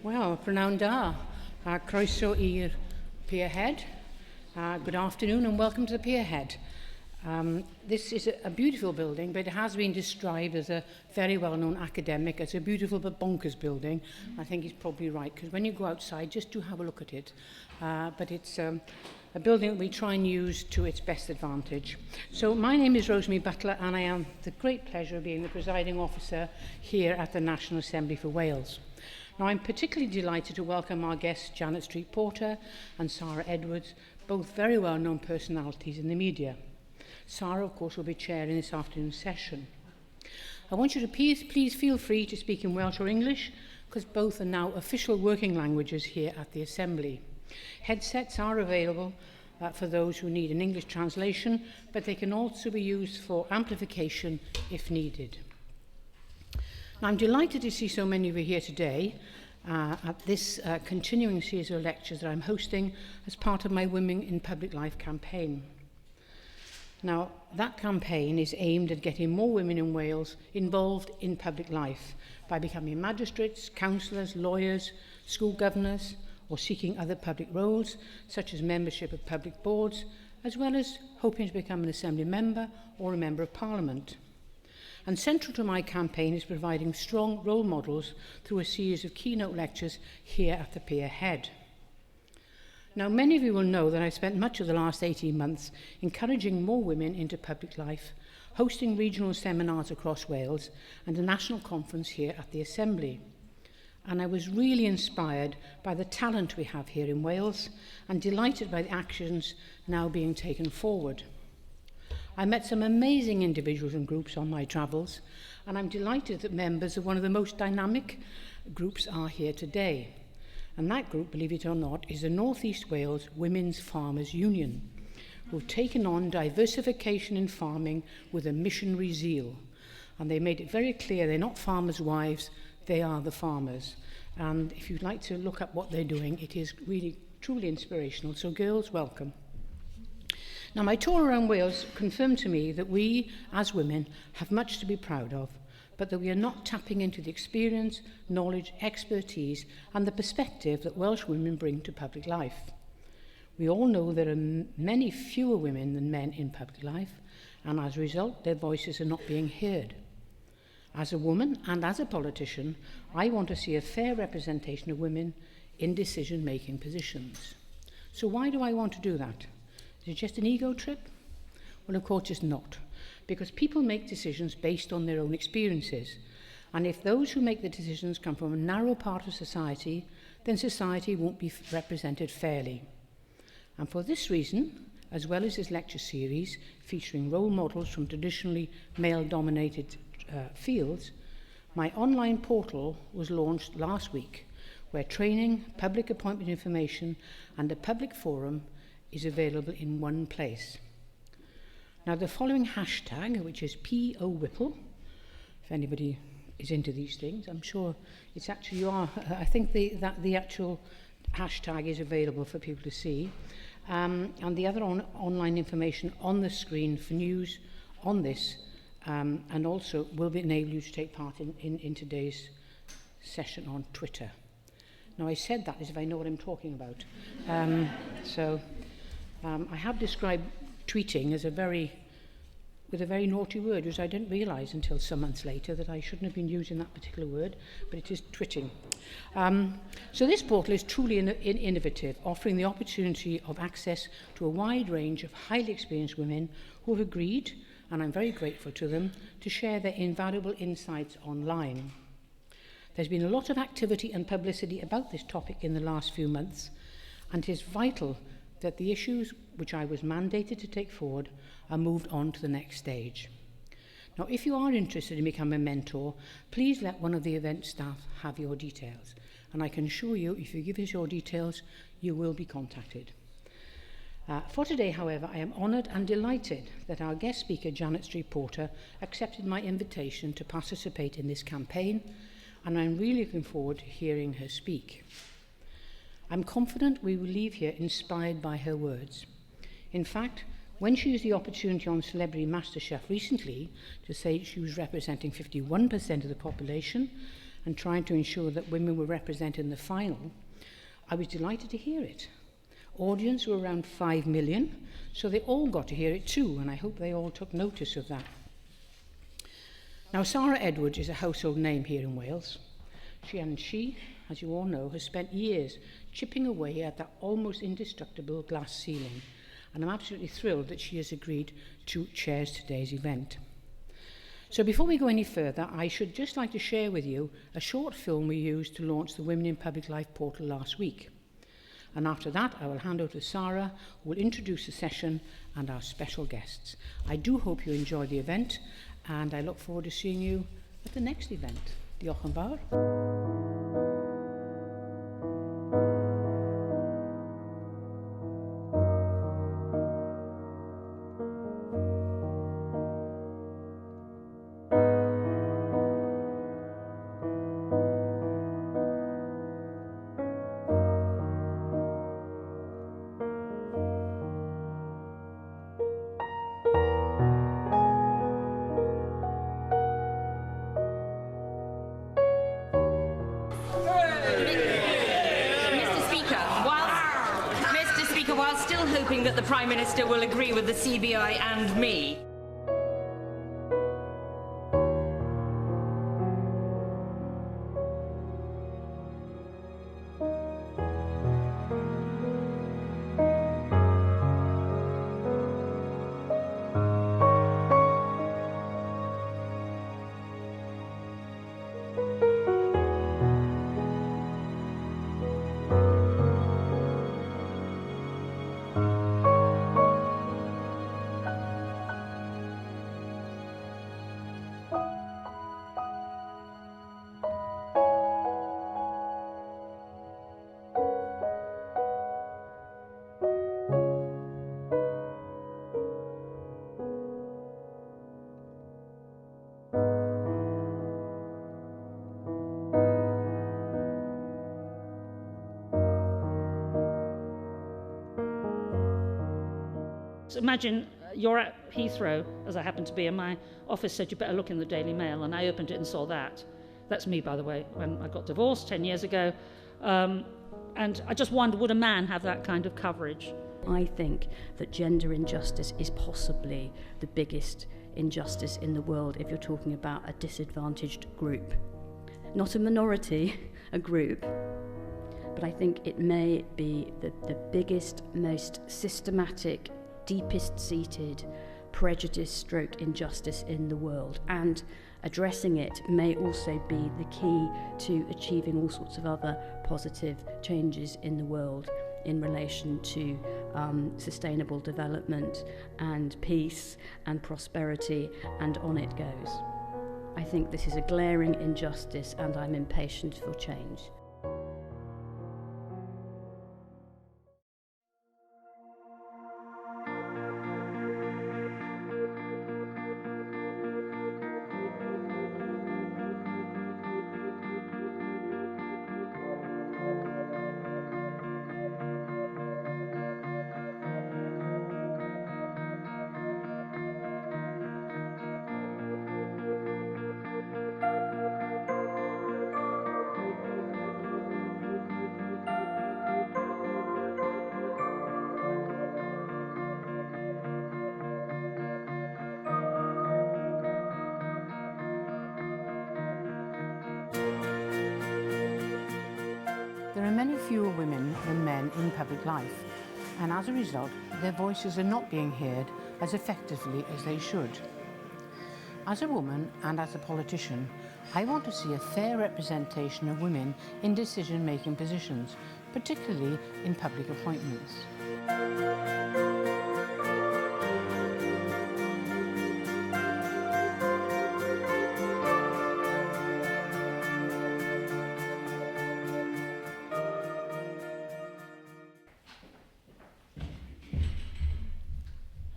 Wel, prynawn da. Croeso i'r Pierhead. Good afternoon and welcome to the Pierhead. This is a beautiful building, but it has been described as a very well-known academic, as a beautiful but bonkers building. I think he's probably right, because when you go outside, just do have a look at it. But it's a building that we try and use to its best advantage. So my name is Rosemary Butler, and I am the great pleasure of being the presiding officer here at the National Assembly for Wales. Now, I'm particularly delighted to welcome our guests, Janet Street-Porter and Sarah Edwards, both very well-known personalities in the media. Sarah, of course, will be chairing this afternoon's session. I want you to please feel free to speak in Welsh or English, because both are now official working languages here at the Assembly. Headsets are available for those who need an English translation, but they can also be used for amplification if needed. Now, I'm delighted to see so many of you here today at this continuing series of lectures that I'm hosting as part of my Women in Public Life campaign. Now, that campaign is aimed at getting more women in Wales involved in public life by becoming magistrates, councillors, lawyers, school governors, or seeking other public roles, such as membership of public boards, as well as hoping to become an Assembly member or a Member of Parliament. And central to my campaign is providing strong role models through a series of keynote lectures here at the Pierhead. Now, many of you will know that I've spent much of the last 18 months encouraging more women into public life, hosting regional seminars across Wales and a national conference here at the Assembly. And I was really inspired by the talent we have here in Wales and delighted by the actions now being taken forward. I met some amazing individuals and groups on my travels, and I'm delighted that members of one of the most dynamic groups are here today. And that group, believe it or not, is the North East Wales Women's Farmers Union, who've taken on diversification in farming with a missionary zeal. And they made it very clear they're not farmers' wives, they are the farmers. And if you'd like to look up what they're doing, it is really truly inspirational. So girls, welcome. Now, my tour around Wales confirmed to me that we, as women, have much to be proud of, but that we are not tapping into the experience, knowledge, expertise, and the perspective that Welsh women bring to public life. We all know there are many fewer women than men in public life, and as a result, their voices are not being heard. As a woman and as a politician, I want to see a fair representation of women in decision-making positions. So why do I want to do that? Is it just an ego trip? Well, of course it's not, because people make decisions based on their own experiences. And if those who make the decisions come from a narrow part of society, then society won't be represented fairly. And for this reason, as well as this lecture series featuring role models from traditionally male-dominated fields, my online portal was launched last week, where training, public appointment information, and a public forum is available in one place. Now, the following hashtag, which is POWhipple, if anybody is into these things, I'm sure it's actually, I think the actual hashtag is available for people to see. And the other online information on the screen for news on this, and also will enable you to take part in today's session on Twitter. Now, I said that as if I know what I'm talking about. I have described tweeting as with a very naughty word, which I didn't realise until some months later that I shouldn't have been using that particular word, but it is twitting. So this portal is truly innovative, offering the opportunity of access to a wide range of highly experienced women who have agreed, and I'm very grateful to them, to share their invaluable insights online. There's been a lot of activity and publicity about this topic in the last few months, and it is vital that the issues which I was mandated to take forward are moved on to the next stage. Now, if you are interested in becoming a mentor, please let one of the event staff have your details. And I can assure you, if you give us your details, you will be contacted. For today, however, I am honoured and delighted that our guest speaker, Janet Street-Porter, accepted my invitation to participate in this campaign, and I'm really looking forward to hearing her speak. I'm confident we will leave here inspired by her words. In fact, when she used the opportunity on Celebrity MasterChef recently to say she was representing 51% of the population and trying to ensure that women were represented in the final, I was delighted to hear it. Audience were around 5 million, so they all got to hear it too, and I hope they all took notice of that. Now, Sarah Edwards is a household name here in Wales. She, as you all know, has spent years chipping away at that almost indestructible glass ceiling, and I'm absolutely thrilled that she has agreed to chair today's event. So before we go any further, I should just like to share with you a short film we used to launch the Women in Public Life portal last week. And after that, I will hand over to Sarah, who will introduce the session and our special guests. I do hope you enjoy the event, and I look forward to seeing you at the next event. Diolch yn fawr. That the Prime Minister will agree with the CBI and me. So imagine you're at Heathrow, as I happen to be, and my office said you better look in the Daily Mail, and I opened it and saw that. That's me, by the way, when I got divorced 10 years ago. And I just wonder, would a man have that kind of coverage? I think that gender injustice is possibly the biggest injustice in the world if you're talking about a disadvantaged group. Not a minority, a group. But I think it may be the biggest, most systematic, deepest-seated prejudice/stroke injustice in the world, and addressing it may also be the key to achieving all sorts of other positive changes in the world in relation to sustainable development and peace and prosperity, and on it goes. I think this is a glaring injustice, and I'm impatient for change. There are many fewer women than men in public life, and as a result, their voices are not being heard as effectively as they should. As a woman and as a politician, I want to see a fair representation of women in decision-making positions, particularly in public appointments.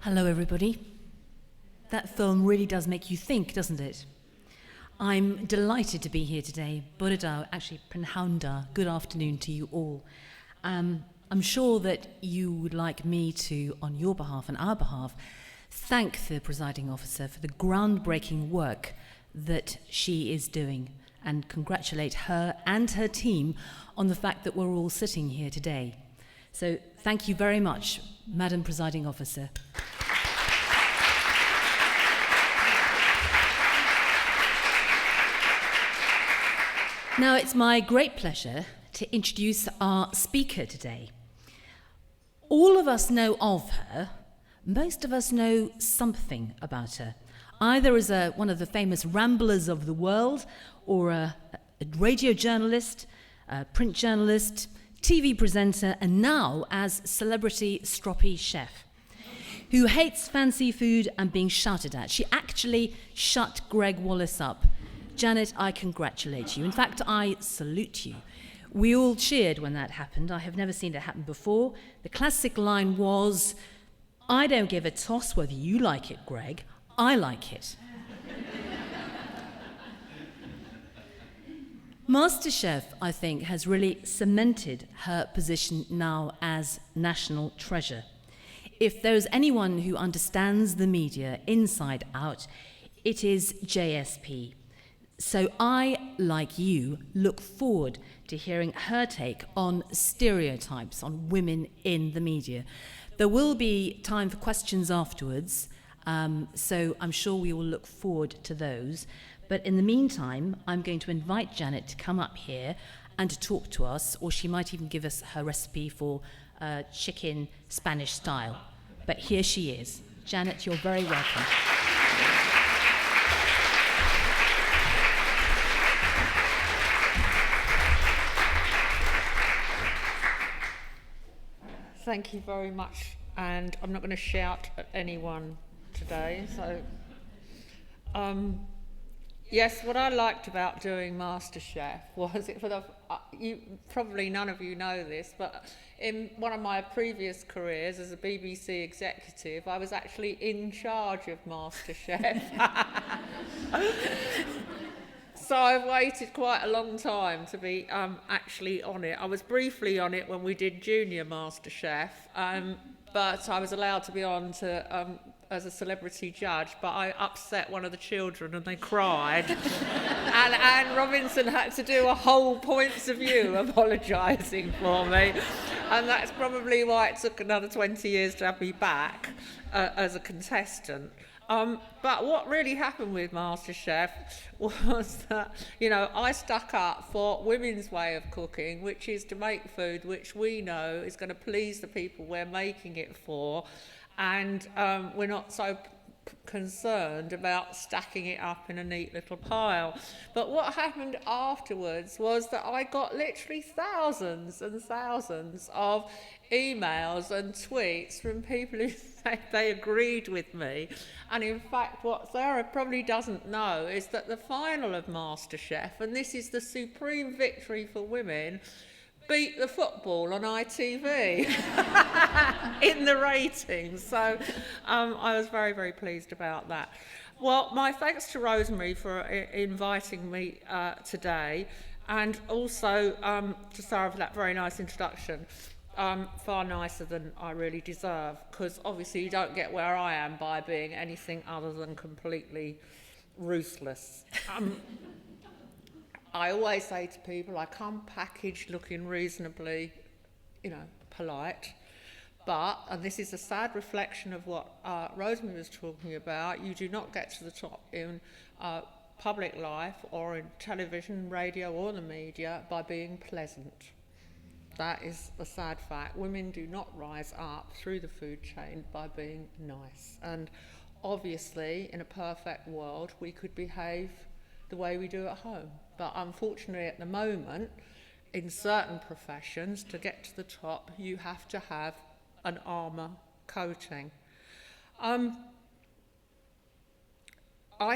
Hello everybody. That film really does make you think, doesn't it? I'm delighted to be here today. Bore actually Prynhawnda. Good afternoon to you all. I'm sure that you would like me to, on your behalf and our behalf, thank the presiding officer for the groundbreaking work that she is doing and congratulate her and her team on the fact that we're all sitting here today. So thank you very much, Madam Presiding Officer. Now it's my great pleasure to introduce our speaker today. All of us know of her. Most of us know something about her, either as one of the famous ramblers of the world, or a radio journalist, a print journalist, TV presenter, and now as celebrity stroppy chef, who hates fancy food and being shouted at. She actually shut Greg Wallace up. Janet, I congratulate you. In fact, I salute you. We all cheered when that happened. I have never seen it happen before. The classic line was, I don't give a toss whether you like it, Greg. I like it. MasterChef, I think, has really cemented her position now as national treasure. If there's anyone who understands the media inside out, it is JSP. So I, like you, look forward to hearing her take on stereotypes on women in the media. There will be time for questions afterwards, so I'm sure we will look forward to those. But in the meantime, I'm going to invite Janet to come up here and to talk to us, or she might even give us her recipe for chicken Spanish style. But here she is. Janet, you're very welcome. Thank you very much, and I'm not going to shout at anyone today. So, yes, what I liked about doing MasterChef was it for the. You probably none of you know this, but in one of my previous careers as a BBC executive, I was actually in charge of MasterChef. So I've waited quite a long time to be actually on it. I was briefly on it when we did Junior MasterChef, but I was allowed to be on to as a celebrity judge, but I upset one of the children and they cried. And Anne Robinson had to do a whole points of view apologising for me. And that's probably why it took another 20 years to have me back as a contestant. But what really happened with MasterChef was that, you know, I stuck up for women's way of cooking, which is to make food which we know is going to please the people we're making it for, and we're not so concerned about stacking it up in a neat little pile. But what happened afterwards was that I got literally thousands and thousands of emails and tweets from people who said they agreed with me. And in fact, what Sarah probably doesn't know is that the final of MasterChef, and this is the supreme victory for women, beat the football on ITV in the ratings. So I was very, very pleased about that. Well, my thanks to Rosemary for inviting me today, and also to Sarah for that very nice introduction. Far nicer than I really deserve, because obviously you don't get where I am by being anything other than completely ruthless. I always say to people, I come packaged looking reasonably, polite, but, and this is a sad reflection of what Rosemary was talking about, you do not get to the top in public life or in television, radio or the media by being pleasant. That is a sad fact. Women do not rise up through the food chain by being nice. And obviously, in a perfect world, we could behave the way we do at home. But unfortunately, at the moment, in certain professions, to get to the top, you have to have an armour coating. I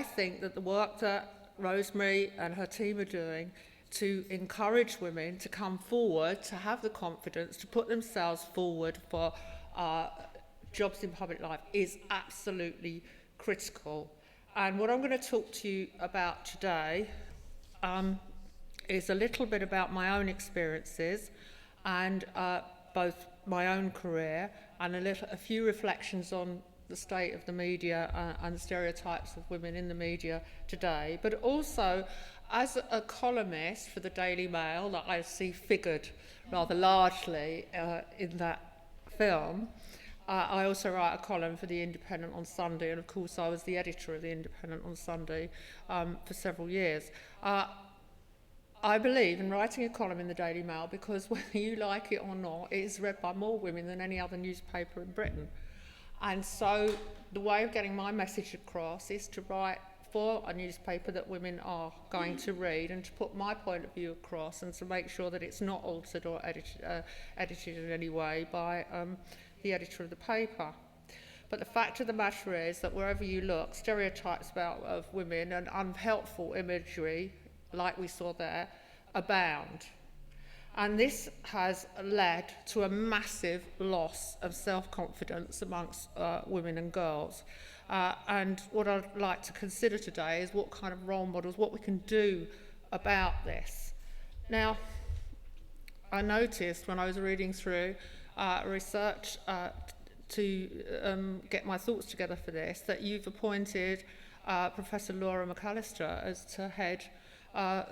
think that the work that Rosemary and her team are doing to encourage women to come forward, to have the confidence, to put themselves forward for jobs in public life is absolutely critical. And what I'm going to talk to you about today is a little bit about my own experiences and both my own career and a few reflections on the state of the media and the stereotypes of women in the media today, but also as a columnist for the Daily Mail that I see figured rather largely in that film. I also write a column for The Independent on Sunday, and of course I was the editor of The Independent on Sunday for several years. I believe in writing a column in the Daily Mail because whether you like it or not, it is read by more women than any other newspaper in Britain. And so the way of getting my message across is to write for a newspaper that women are going to read and to put my point of view across and to make sure that it's not altered or edited in any way by the editor of the paper. But the fact of the matter is that wherever you look, stereotypes of women and unhelpful imagery, like we saw there, abound. And this has led to a massive loss of self-confidence amongst women and girls. And what I'd like to consider today is what kind of role models, what we can do about this. Now, I noticed when I was reading through research to get my thoughts together for this, that you've appointed Professor Laura McAllister as to head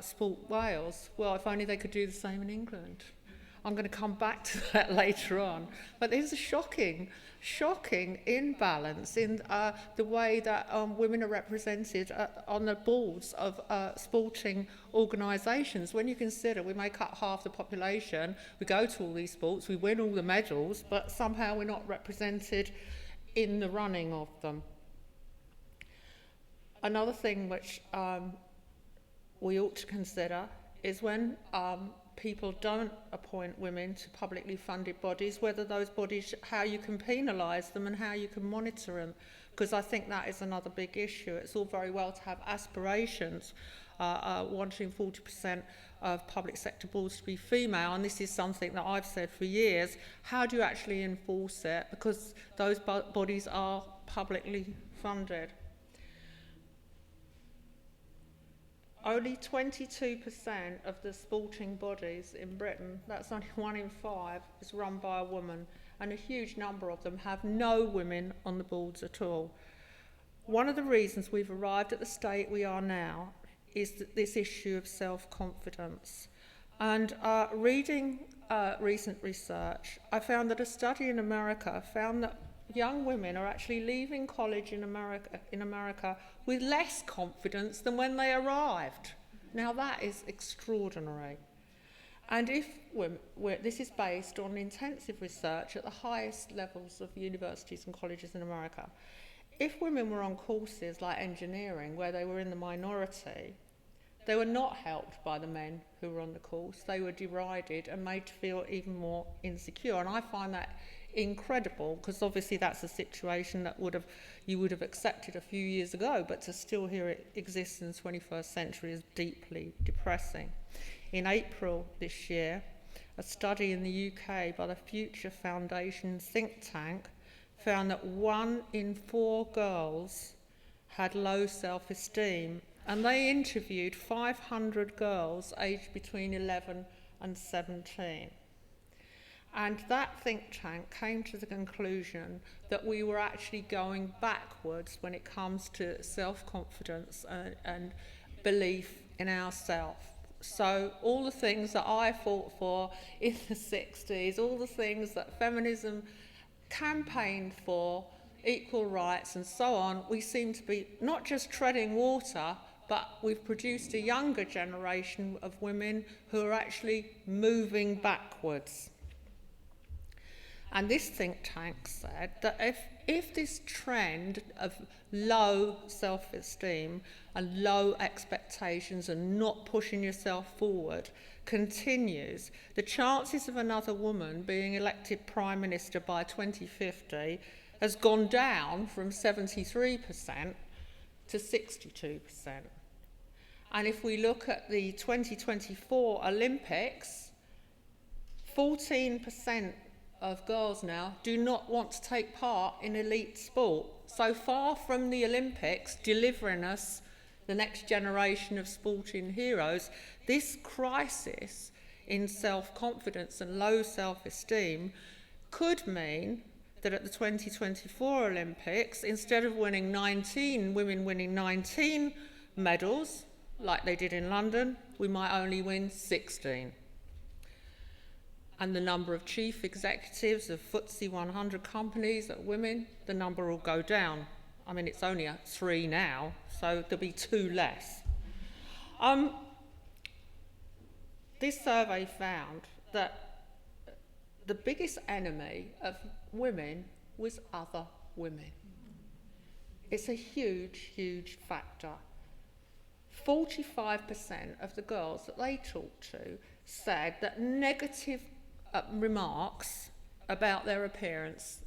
Sport Wales. Well, if only they could do the same in England. I'm going to come back to that later on. But there's a shocking imbalance in the way that women are represented on the boards of sporting organisations. When you consider we make up half the population, we go to all these sports, we win all the medals, but somehow we're not represented in the running of them. Another thing which we ought to consider is when people don't appoint women to publicly funded bodies, whether those bodies, how you can penalise them and how you can monitor them, because I think that is another big issue. It's all very well to have aspirations, wanting 40% of public sector boards to be female, and this is something that I've said for years. How do you actually enforce it? Because those bodies are publicly funded. Only 22% of the sporting bodies in Britain, that's only 1 in 5, is run by a woman, and a huge number of them have no women on the boards at all. One of the reasons we've arrived at the state we are now is this issue of self-confidence. And reading recent research, I found that a study in America found that young women are actually leaving college in America with less confidence than when they arrived. Now that is extraordinary. And if this is based on intensive research at the highest levels of universities and colleges in America. If women were on courses like engineering, where they were in the minority, they were not helped by the men who were on the course. They were derided and made to feel even more insecure. And I find that incredible, because obviously that's a situation that you would have accepted a few years ago, but to still hear it exists in the 21st century is deeply depressing. In April this year, a study in the UK by the Future Foundation think tank found that 1 in 4 girls had low self-esteem, and they interviewed 500 girls aged between 11 and 17. And that think tank came to the conclusion that we were actually going backwards when it comes to self-confidence and belief in ourselves. So all the things that I fought for in the 60s, all the things that feminism campaigned for, equal rights and so on, we seem to be not just treading water, but we've produced a younger generation of women who are actually moving backwards. And this think tank said that if this trend of low self-esteem and low expectations and not pushing yourself forward continues, the chances of another woman being elected Prime Minister by 2050 has gone down from 73% to 62%. And if we look at the 2024 Olympics, 14% of girls now do not want to take part in elite sport. So far from the Olympics delivering us the next generation of sporting heroes, this crisis in self-confidence and low self-esteem could mean that at the 2024 Olympics, instead of women winning 19 medals, like they did in London, we might only win 16. And the number of chief executives of FTSE 100 companies that are women, the number will go down. I mean, it's only at 3 now, so there'll be 2 less. This survey found that the biggest enemy of women was other women. It's a huge, huge factor. 45% of the girls that they talked to said that negative remarks about their appearance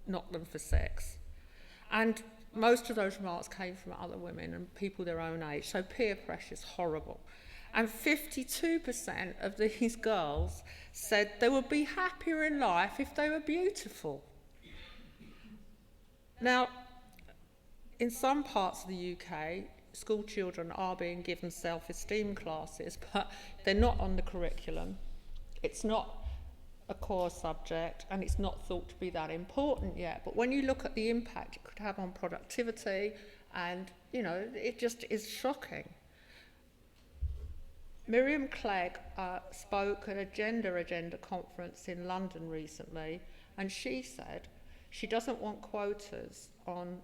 knocked them for 6. And most of those remarks came from other women and people their own age, so peer pressure is horrible. And 52% of these girls said they would be happier in life if they were beautiful. Now, in some parts of the UK, school children are being given self-esteem classes, but they're not on the curriculum. It's not a core subject, and it's not thought to be that important yet. But when you look at the impact it could have on productivity, and, you know, it just is shocking. Miriam Clegg spoke at a gender agenda conference in London recently, and she said she doesn't want quotas on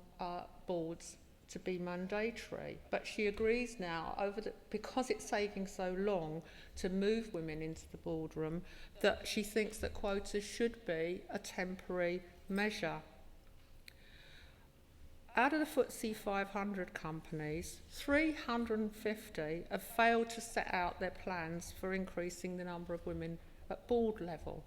boards to be mandatory, but she agrees now, because it's taking so long to move women into the boardroom, that she thinks that quotas should be a temporary measure. Out of the FTSE 500 companies, 350 have failed to set out their plans for increasing the number of women at board level.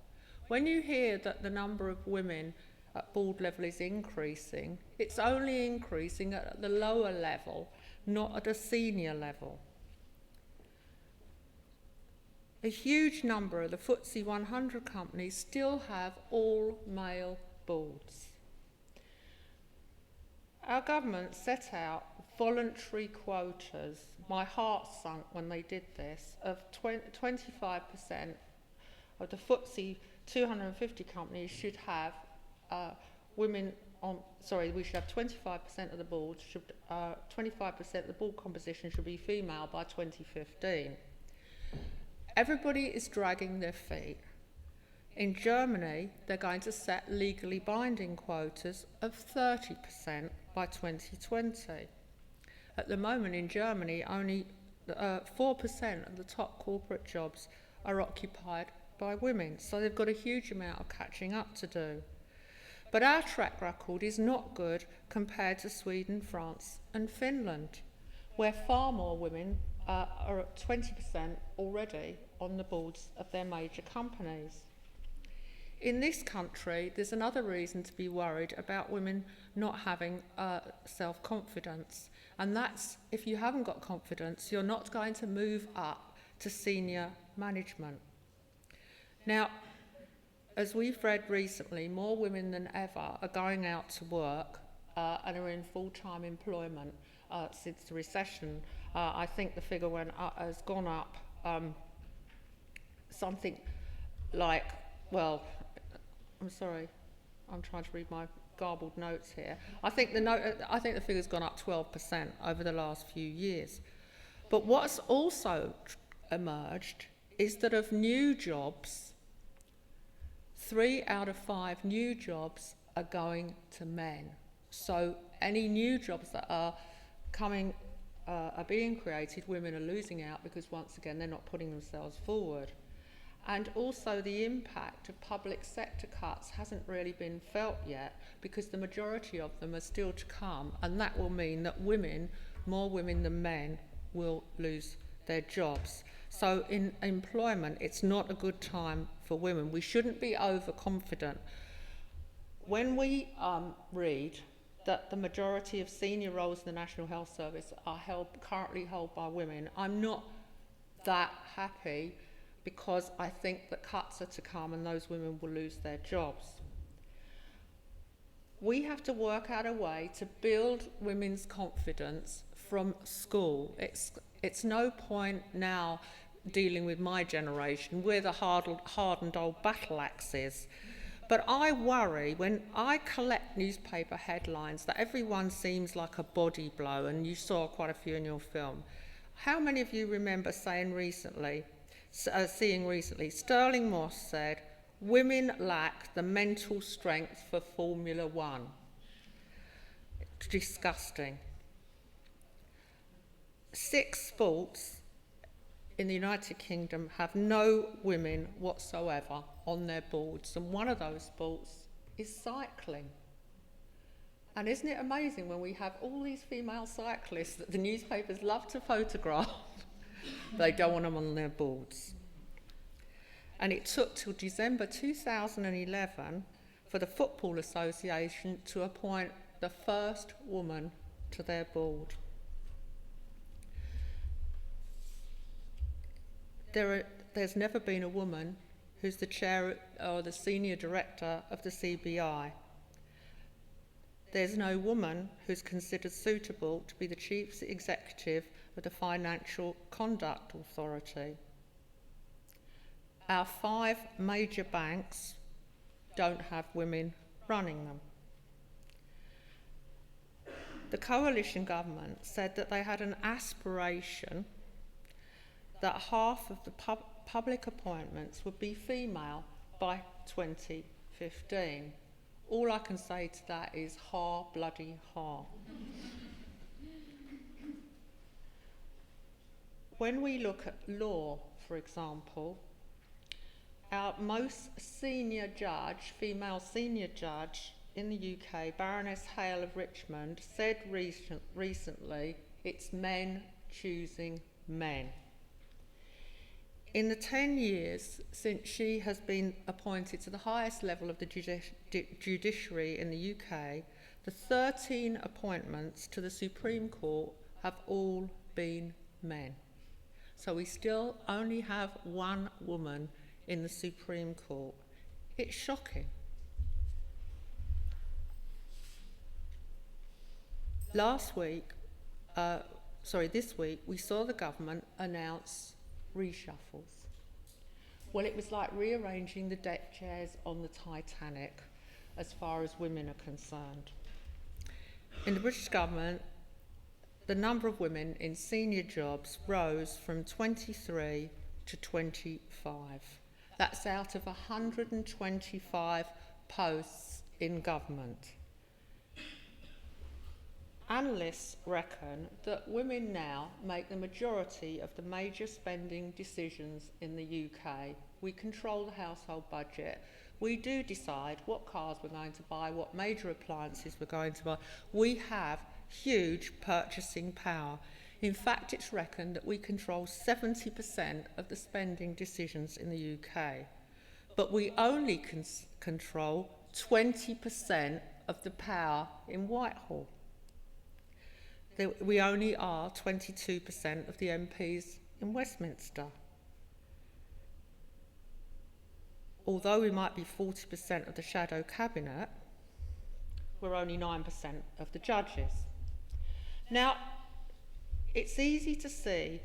When you hear that the number of women at board level is increasing, it's only increasing at the lower level, not at a senior level. A huge number of the FTSE 100 companies still have all male boards. Our government set out voluntary quotas. My heart sunk when they did this, of 25% of the FTSE 250 companies should have women on, we should have 25% of the board, 25% of the board composition should be female by 2015. Everybody is dragging their feet. In Germany, they're going to set legally binding quotas of 30% by 2020. At the moment in Germany, only 4% of the top corporate jobs are occupied by women, so they've got a huge amount of catching up to do. But our track record is not good compared to Sweden, France and Finland, where far more women are at 20% already on the boards of their major companies. In this country, there's another reason to be worried about women not having self-confidence, and that's, if you haven't got confidence, you're not going to move up to senior management. Now, as we've read recently, more women than ever are going out to work and are in full-time employment since the recession. I think the figure has gone up something like, well, I'm sorry, I'm trying to read my garbled notes here. I think the figure's gone up 12% over the last few years. But what's also emerged is that of new jobs, 3 out of 5 new jobs are going to men. So any new jobs that are being created, women are losing out because, once again, they're not putting themselves forward. And also the impact of public sector cuts hasn't really been felt yet, because the majority of them are still to come, and that will mean that more women than men, will lose their jobs. So in employment, it's not a good time for women. We shouldn't be overconfident. When we read that the majority of senior roles in the National Health Service are currently held by women, I'm not that happy, because I think that cuts are to come and those women will lose their jobs. We have to work out a way to build women's confidence from school. It's no point now dealing with my generation. We're the hardened old battle axes. But I worry when I collect newspaper headlines that everyone seems like a body blow, and you saw quite a few in your film. How many of you remember seeing recently, Sterling Moss said, "Women lack the mental strength for Formula One." Disgusting. 6 sports in the United Kingdom have no women whatsoever on their boards, and one of those sports is cycling. And isn't it amazing when we have all these female cyclists that the newspapers love to photograph, they don't want them on their boards. And it took till December 2011 for the Football Association to appoint the first woman to their board. There's never been a woman who's the chair or the senior director of the CBI. There's no woman who's considered suitable to be the chief executive of the Financial Conduct Authority. Our 5 major banks don't have women running them. The coalition government said that they had an aspiration that half of the public appointments would be female by 2015. All I can say to that is ha bloody ha. When we look at law, for example, our most senior judge, female senior judge in the UK, Baroness Hale of Richmond, said recently, it's men choosing men. In the 10 years since she has been appointed to the highest level of the judiciary in the UK, the 13 appointments to the Supreme Court have all been men. So we still only have 1 woman in the Supreme Court. It's shocking. This week, we saw the government announce reshuffles. Well, it was like rearranging the deck chairs on the Titanic as far as women are concerned. In the British government, the number of women in senior jobs rose from 23 to 25. That's out of 125 posts in government. Analysts reckon that women now make the majority of the major spending decisions in the UK. We control the household budget. We do decide what cars we're going to buy, what major appliances we're going to buy. We have huge purchasing power. In fact, it's reckoned that we control 70% of the spending decisions in the UK. But we only control 20% of the power in Whitehall. We only are 22% of the MPs in Westminster. Although we might be 40% of the shadow cabinet, we're only 9% of the judges. Now, it's easy to see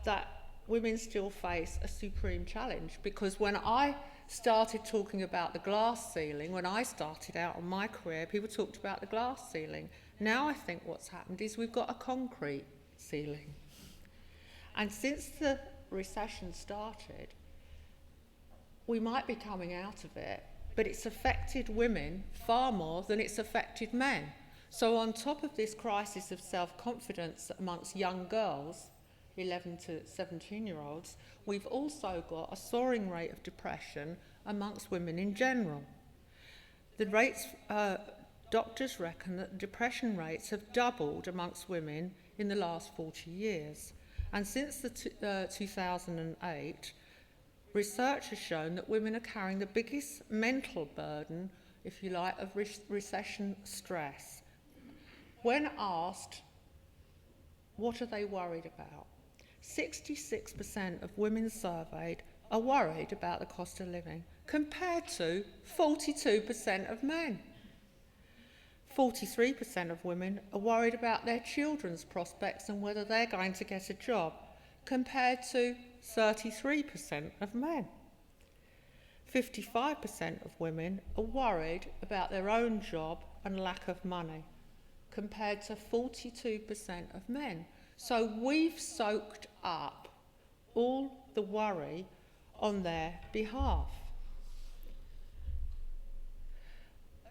that women still face a supreme challenge, because when I started talking about the glass ceiling, when I started out on my career, people talked about the glass ceiling. Now I think what's happened is we've got a concrete ceiling. And since the recession started, we might be coming out of it, but it's affected women far more than it's affected men. So on top of this crisis of self-confidence amongst young girls, 11 to 17-year-olds, we've also got a soaring rate of depression amongst women in general. The rates, doctors reckon that depression rates have doubled amongst women in the last 40 years. And since 2008, research has shown that women are carrying the biggest mental burden, if you like, of recession stress. When asked, what are they worried about? 66% of women surveyed are worried about the cost of living, compared to 42% of men. 43% of women are worried about their children's prospects and whether they're going to get a job, compared to 33% of men. 55% of women are worried about their own job and lack of money, compared to 42% of men. So we've soaked up all the worry on their behalf.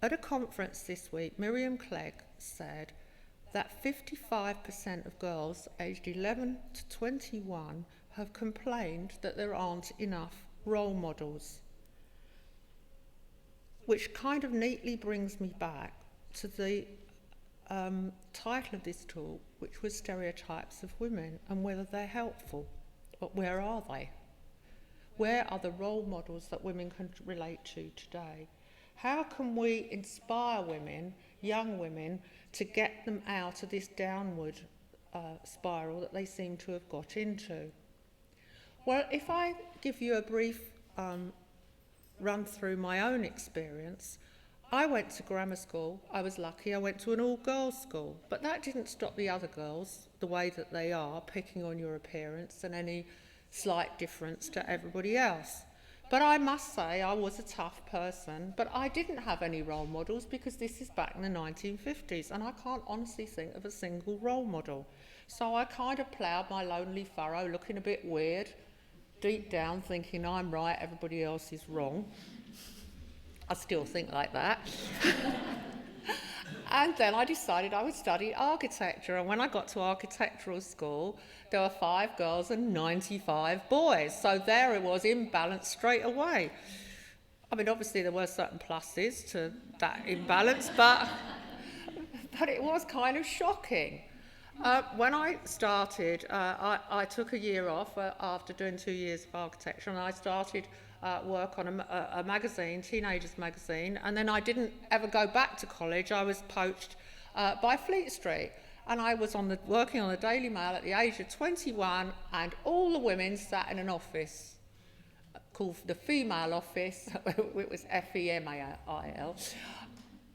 At a conference this week, Miriam Clegg said that 55% of girls aged 11 to 21 have complained that there aren't enough role models, which kind of neatly brings me back to the title of this talk, which was Stereotypes of Women and whether they're helpful. But where are they? Where are the role models that women can relate to today? How can we inspire women, young women, to get them out of this downward spiral that they seem to have got into? Well, if I give you a brief run through my own experience, I went to grammar school. I was lucky. I went to an all-girls school, but that didn't stop the other girls, the way that they are, picking on your appearance and any slight difference to everybody else. But I must say I was a tough person, but I didn't have any role models because this is back in the 1950s and I can't honestly think of a single role model. So I kind of ploughed my lonely furrow, looking a bit weird, deep down thinking I'm right, everybody else is wrong. I still think like that. And then I decided I would study architecture, and when I got to architectural school, there were 5 girls and 95 boys. So there it was, imbalance straight away. I mean, obviously there were certain pluses to that imbalance, but it was kind of shocking. When I started, I took a year off after doing 2 years of architecture, and I started work on a magazine, teenagers magazine, and then I didn't ever go back to college. I was poached by Fleet Street, and I was working on the Daily Mail at the age of 21, and all the women sat in an office called the female office, it was FEMAIL,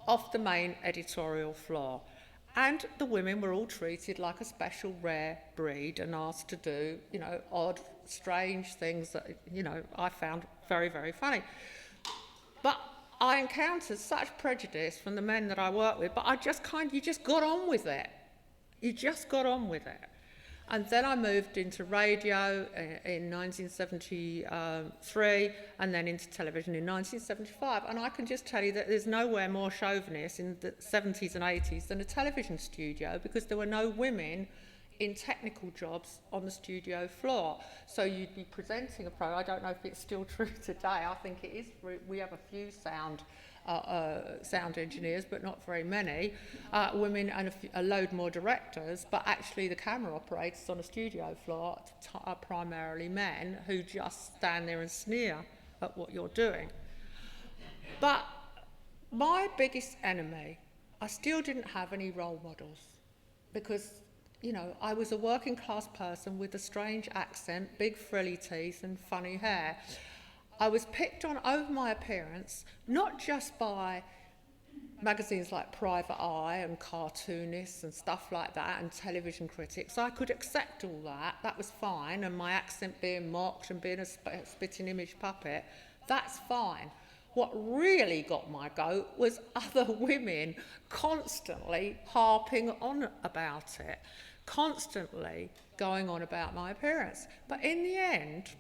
off the main editorial floor. And the women were all treated like a special rare breed and asked to do, odd, strange things that, I found very, very funny. But I encountered such prejudice from the men that I worked with, but you just got on with it. You just got on with it. And then I moved into radio in 1973 and then into television in 1975. And I can just tell you that there's nowhere more chauvinist in the 70s and 80s than a television studio, because there were no women in technical jobs on the studio floor. So you'd be presenting a program. I don't know if it's still true today. I think it is. We have a few sound engineers, but not very many, women, and a load more directors, but actually the camera operators on a studio floor are primarily men who just stand there and sneer at what you're doing. But my biggest enemy, I still didn't have any role models, because I was a working class person with a strange accent, big frilly teeth and funny hair. I was picked on over my appearance, not just by magazines like Private Eye and cartoonists and stuff like that, and television critics. I could accept all that. That was fine. And my accent being mocked and being a spitting image puppet, that's fine. What really got my goat was other women constantly harping on about it, constantly going on about my appearance. But in the end,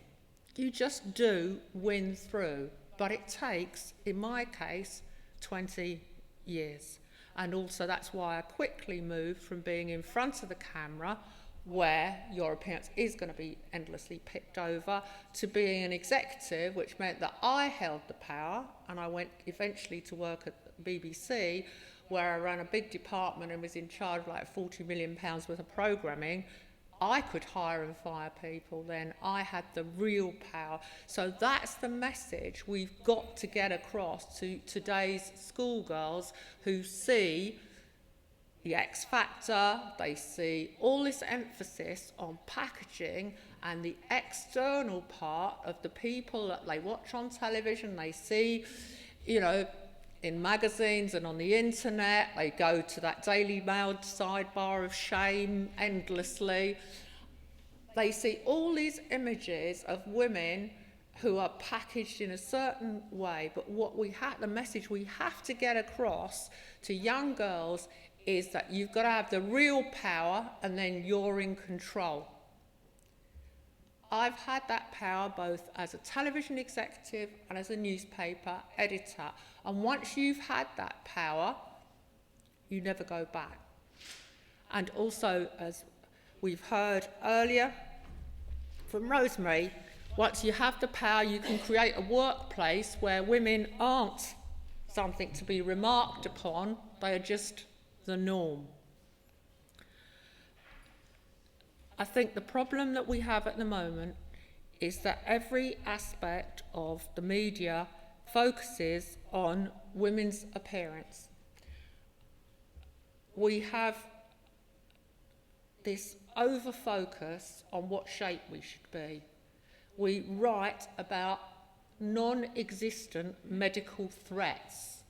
you just do win through, but it takes, in my case, 20 years. And also that's why I quickly moved from being in front of the camera, where your appearance is going to be endlessly picked over, to being an executive, which meant that I held the power, and I went eventually to work at the BBC, where I ran a big department and was in charge of like £40 million worth of programming. I could hire and fire people then. I had the real power. So that's the message we've got to get across to today's schoolgirls who see the X Factor, they see all this emphasis on packaging and the external part of the people that they watch on television. They see, in magazines and on the internet, they go to that Daily Mail sidebar of shame endlessly. They see all these images of women who are packaged in a certain way, but the message we have to get across to young girls is that you've got to have the real power and then you're in control. I've had that power both as a television executive and as a newspaper editor, and once you've had that power, you never go back. And also, as we've heard earlier from Rosemary, once you have the power, you can create a workplace where women aren't something to be remarked upon, they are just the norm. I think the problem that we have at the moment is that every aspect of the media focuses on women's appearance. We have this over-focus on what shape we should be. We write about non-existent medical threats.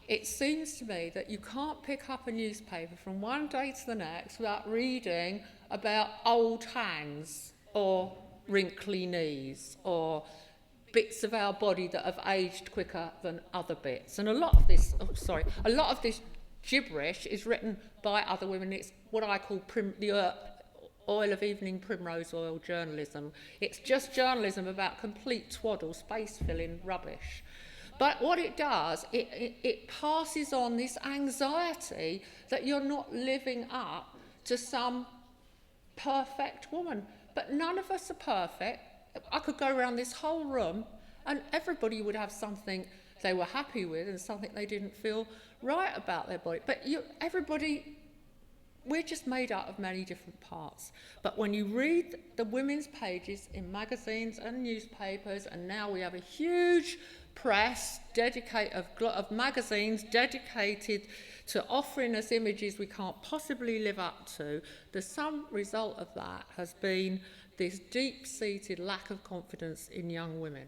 It seems to me that you can't pick up a newspaper from one day to the next without reading about old hands or wrinkly knees or bits of our body that have aged quicker than other bits. And a lot of this gibberish is written by other women. It's what I call the oil of evening primrose oil journalism. It's just journalism about complete twaddle, space-filling rubbish. But what it does, it passes on this anxiety that you're not living up to some perfect woman. But none of us are perfect. I could go around this whole room and everybody would have something they were happy with and something they didn't feel right about their body. But we're just made up of many different parts. But when you read the women's pages in magazines and newspapers, and now we have a huge press of magazines dedicated to offering us images we can't possibly live up to, the sum result of that has been this deep-seated lack of confidence in young women.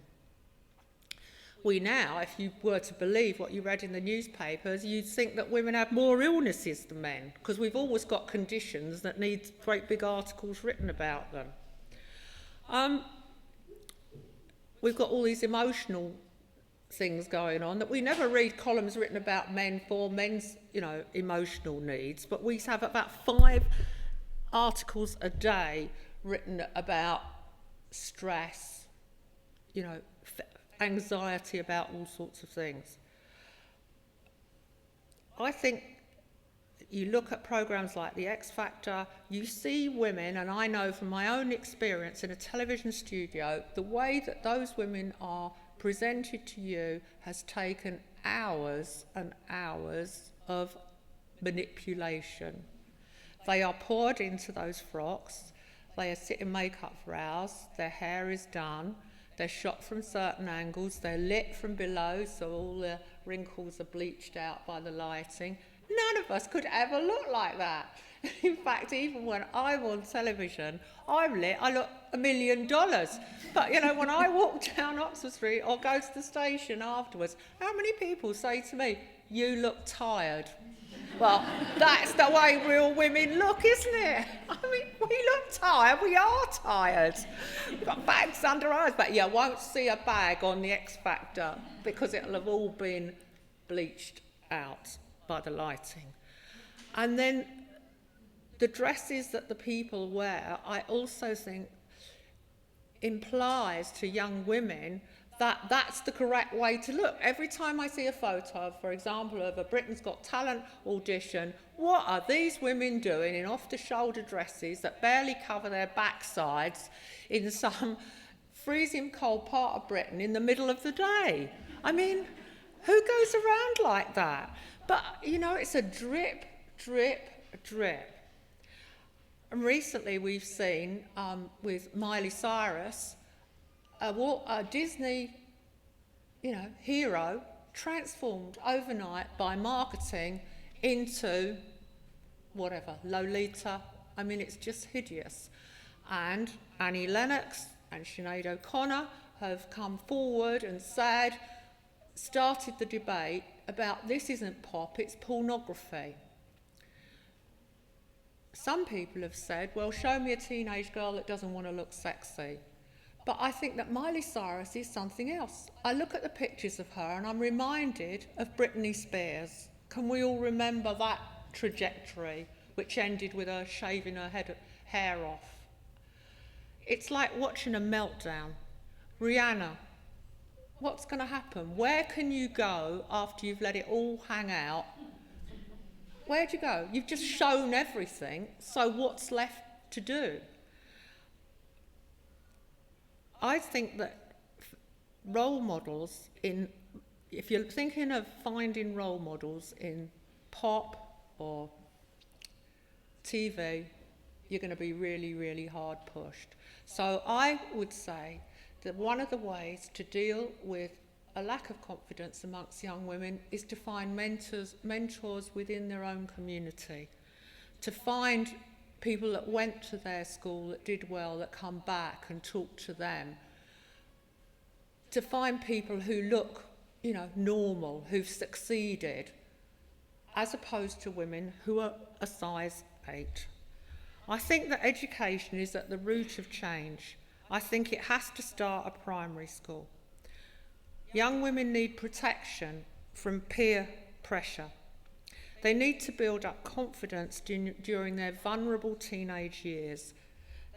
We now, if you were to believe what you read in the newspapers, you'd think that women have more illnesses than men, because we've always got conditions that need great big articles written about them. We've got all these emotional things going on that we never read columns written about men for men's, emotional needs, but we have about 5 articles a day written about stress, anxiety about all sorts of things. I think you look at programs like The X Factor, you see women, and I know from my own experience in a television studio, the way that those women are presented to you has taken hours and hours of manipulation. They are poured into those frocks, they are sit in makeup for hours, their hair is done, they're shot from certain angles, they're lit from below, so all the wrinkles are bleached out by the lighting. None of us could ever look like that. In fact, even when I'm on television, I'm lit, I look $1 million. But, when I walk down Oxford Street or go to the station afterwards, how many people say to me, "You look tired"? Well, that's the way real women look, isn't it? We look tired, we are tired. We've got bags under our eyes, but you won't see a bag on the X Factor because it'll have all been bleached out by the lighting. And then the dresses that the people wear, I also think implies to young women that that's the correct way to look. Every time I see a photo, for example, of a Britain's Got Talent audition, what are these women doing in off-the-shoulder dresses that barely cover their backsides in some freezing cold part of Britain in the middle of the day? Who goes around like that? But, it's a drip, drip, drip. And recently we've seen, with Miley Cyrus, a Disney, hero transformed overnight by marketing into whatever, Lolita. It's just hideous. And Annie Lennox and Sinead O'Connor have come forward and started the debate about this isn't pop, it's pornography. Some people have said, well, show me a teenage girl that doesn't want to look sexy. But I think that Miley Cyrus is something else. I look at the pictures of her and I'm reminded of Britney Spears. Can we all remember that trajectory, which ended with her shaving her hair off? It's like watching a meltdown. Rihanna, what's going to happen? Where can you go after you've let it all hang out? Where'd you go? You've just shown everything, so what's left to do? I think that role models if you're thinking of finding role models in pop or TV, you're going to be really, really hard pushed. So I would say that one of the ways to deal with a lack of confidence amongst young women is to find mentors within their own community, to find people that went to their school that did well, that come back and talk to them, to find people who look, normal, who've succeeded, as opposed to women who are a size 8. I think that education is at the root of change. I think it has to start at primary school. Young women need protection from peer pressure. They need to build up confidence during their vulnerable teenage years.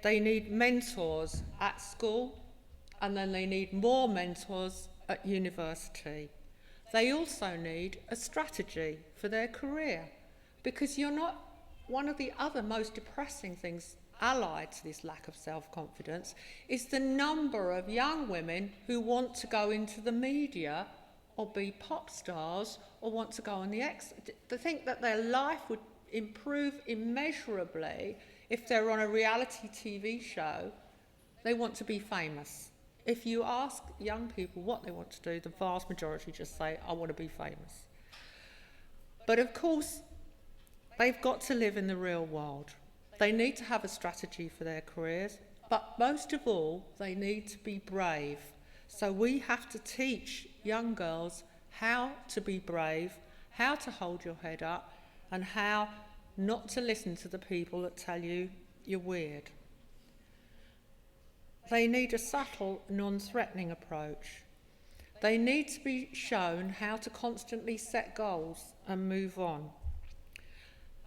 They need mentors at school, and then they need more mentors at university. They also need a strategy for their career, because one of the other most depressing things allied to this lack of self-confidence is the number of young women who want to go into the media or be pop stars or want to go on they think that their life would improve immeasurably if they're on a reality TV show. They want to be famous. If you ask young people what they want to do, the vast majority just say, I want to be famous. But of course, they've got to live in the real world. They need to have a strategy for their careers, but most of all, they need to be brave. So we have to teach young girls how to be brave, how to hold your head up, and how not to listen to the people that tell you you're weird. They need a subtle, non-threatening approach. They need to be shown how to constantly set goals and move on.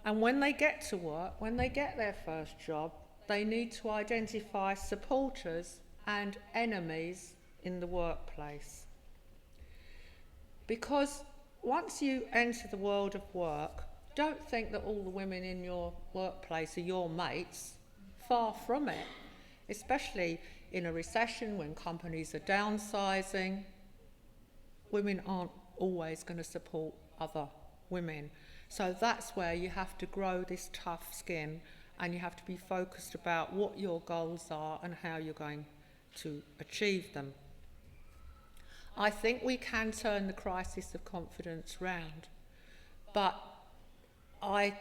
And when they get to work, when they get their first job, they need to identify supporters and enemies in the workplace. Because once you enter the world of work, don't think that all the women in your workplace are your mates. Far from it. Especially in a recession when companies are downsizing, women aren't always going to support other women. So that's where you have to grow this tough skin, and you have to be focused about what your goals are and how you're going to achieve them. I think we can turn the crisis of confidence round, but I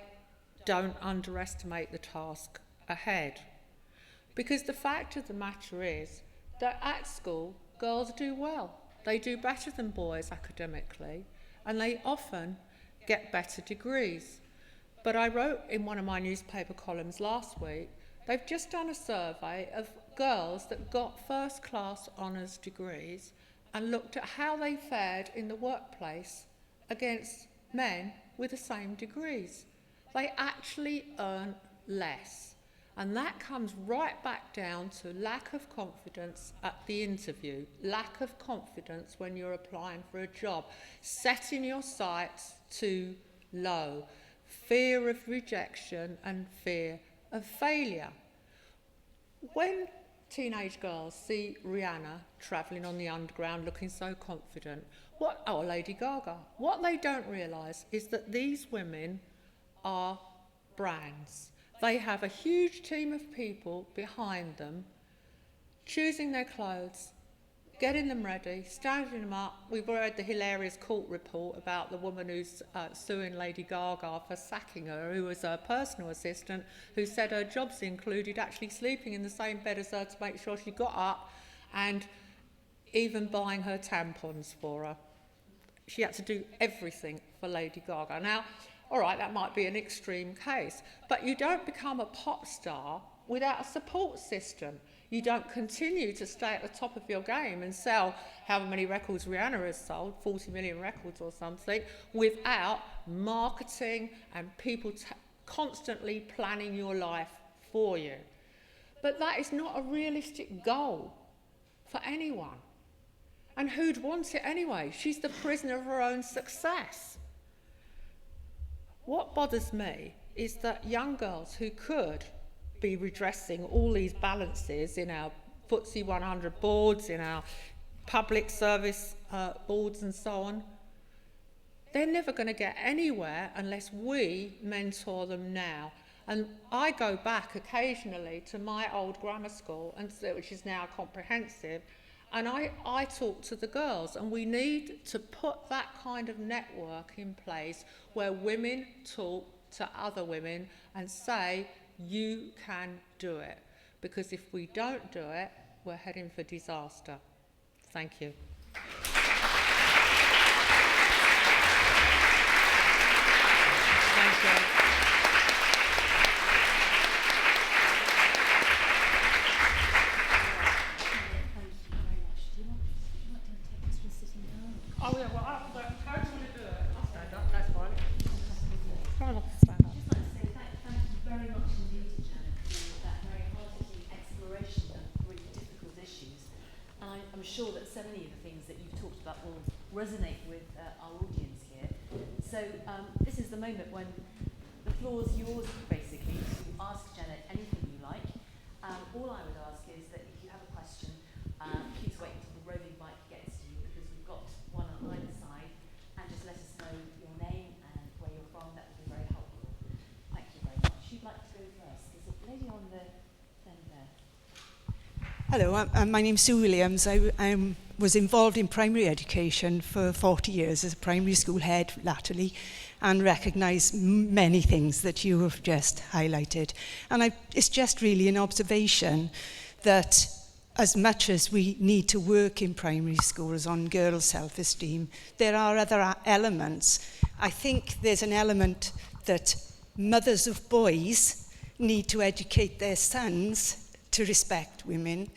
don't underestimate the task ahead. Because the fact of the matter is that at school, girls do well. They do better than boys academically, and they often get better degrees. But I wrote in one of my newspaper columns last week, they've just done a survey of girls that got first-class honours degrees and looked at how they fared in the workplace against men with the same degrees. They actually earn less. And that comes right back down to lack of confidence at the interview, lack of confidence when you're applying for a job, setting your sights too low, fear of rejection and fear of failure. When teenage girls see Rihanna travelling on the underground looking so confident, Lady Gaga, what they don't realise is that these women are brands. They have a huge team of people behind them, choosing their clothes, getting them ready, standing them up. We've read the hilarious court report about the woman who's suing Lady Gaga for sacking her, who was a personal assistant, who said her jobs included actually sleeping in the same bed as her to make sure she got up, and even buying her tampons for her. She had to do everything for Lady Gaga. Now, all right, that might be an extreme case, but you don't become a pop star without a support system. You don't continue to stay at the top of your game and sell however many records Rihanna has sold, 40 million records or something, without marketing and people constantly planning your life for you. But that is not a realistic goal for anyone. And who'd want it anyway? She's the prisoner of her own success. What bothers me is that young girls who could be redressing all these balances in our FTSE 100 boards, in our public service boards and so on, they're never going to get anywhere unless we mentor them now. And I go back occasionally to my old grammar school, which is now comprehensive, and I talk to the girls, and we need to put that kind of network in place where women talk to other women and say, you can do it. Because if we don't do it, we're heading for disaster. Thank you. Thank you. Oh yeah, well, how do you want to do it? I'll stand up, that's fine. Try not to stand up. I'd just like to say thank you very much indeed to Janet for that very hard-hitting exploration of really difficult issues. And I'm sure that so many of the things that you've talked about will resonate with our audience here. So this is the moment when the floor is yours, basically, to ask Janet anything you like. All I would ask is that if you have a question, please wait until the roving bike gets to you, because we've got one on either side, and just let us know your name and where you're from. That would be very helpful. Thank you very much. Who'd like to go first? There's a lady on the end there. Hello, my name's Sue Williams. I was involved in primary education for 40 years as a primary school head latterly, and recognise many things that you have just highlighted. And it's just really an observation that as much as we need to work in primary schools on girls' self-esteem, there are other elements. I think there's an element that mothers of boys need to educate their sons to respect women.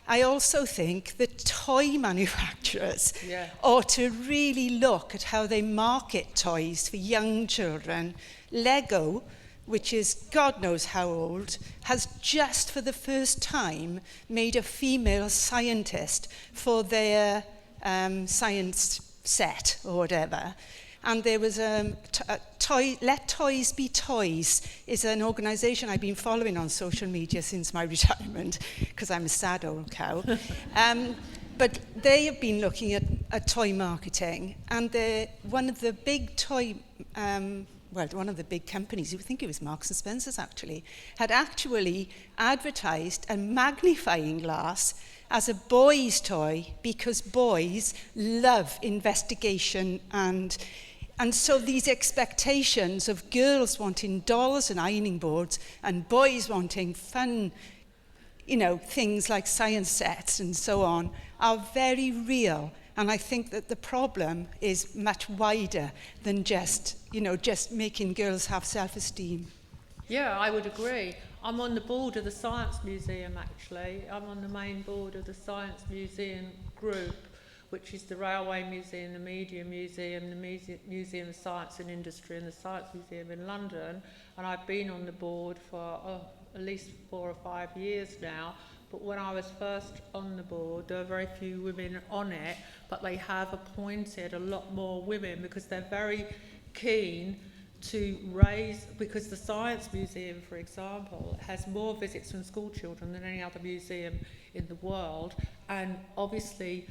I also think that toy manufacturers ought to really look at how they market toys for young children. Lego, which is God knows how old, has just for the first time made a female scientist for their science set or whatever. And there was Let Toys Be Toys is an organisation I've been following on social media since my retirement, because I'm a sad old cow. But they have been looking at toy marketing, and one of the big one of the big companies, you would think it was Marks and Spencer's actually, had actually advertised a magnifying glass as a boy's toy, because boys love investigation and so these expectations of girls wanting dolls and ironing boards and boys wanting fun, things like science sets and so on, are very real. And I think that the problem is much wider than just making girls have self-esteem. Yeah, I would agree. I'm on the board of the Science Museum, actually. I'm on the main board of the Science Museum group, which is the Railway Museum, the Media Museum, the Museum of Science and Industry, and the Science Museum in London. And I've been on the board for at least 4 or 5 years now. But when I was first on the board, there were very few women on it, but they have appointed a lot more women because they're very keen to raise, because the Science Museum, for example, has more visits from school children than any other museum in the world. And obviously,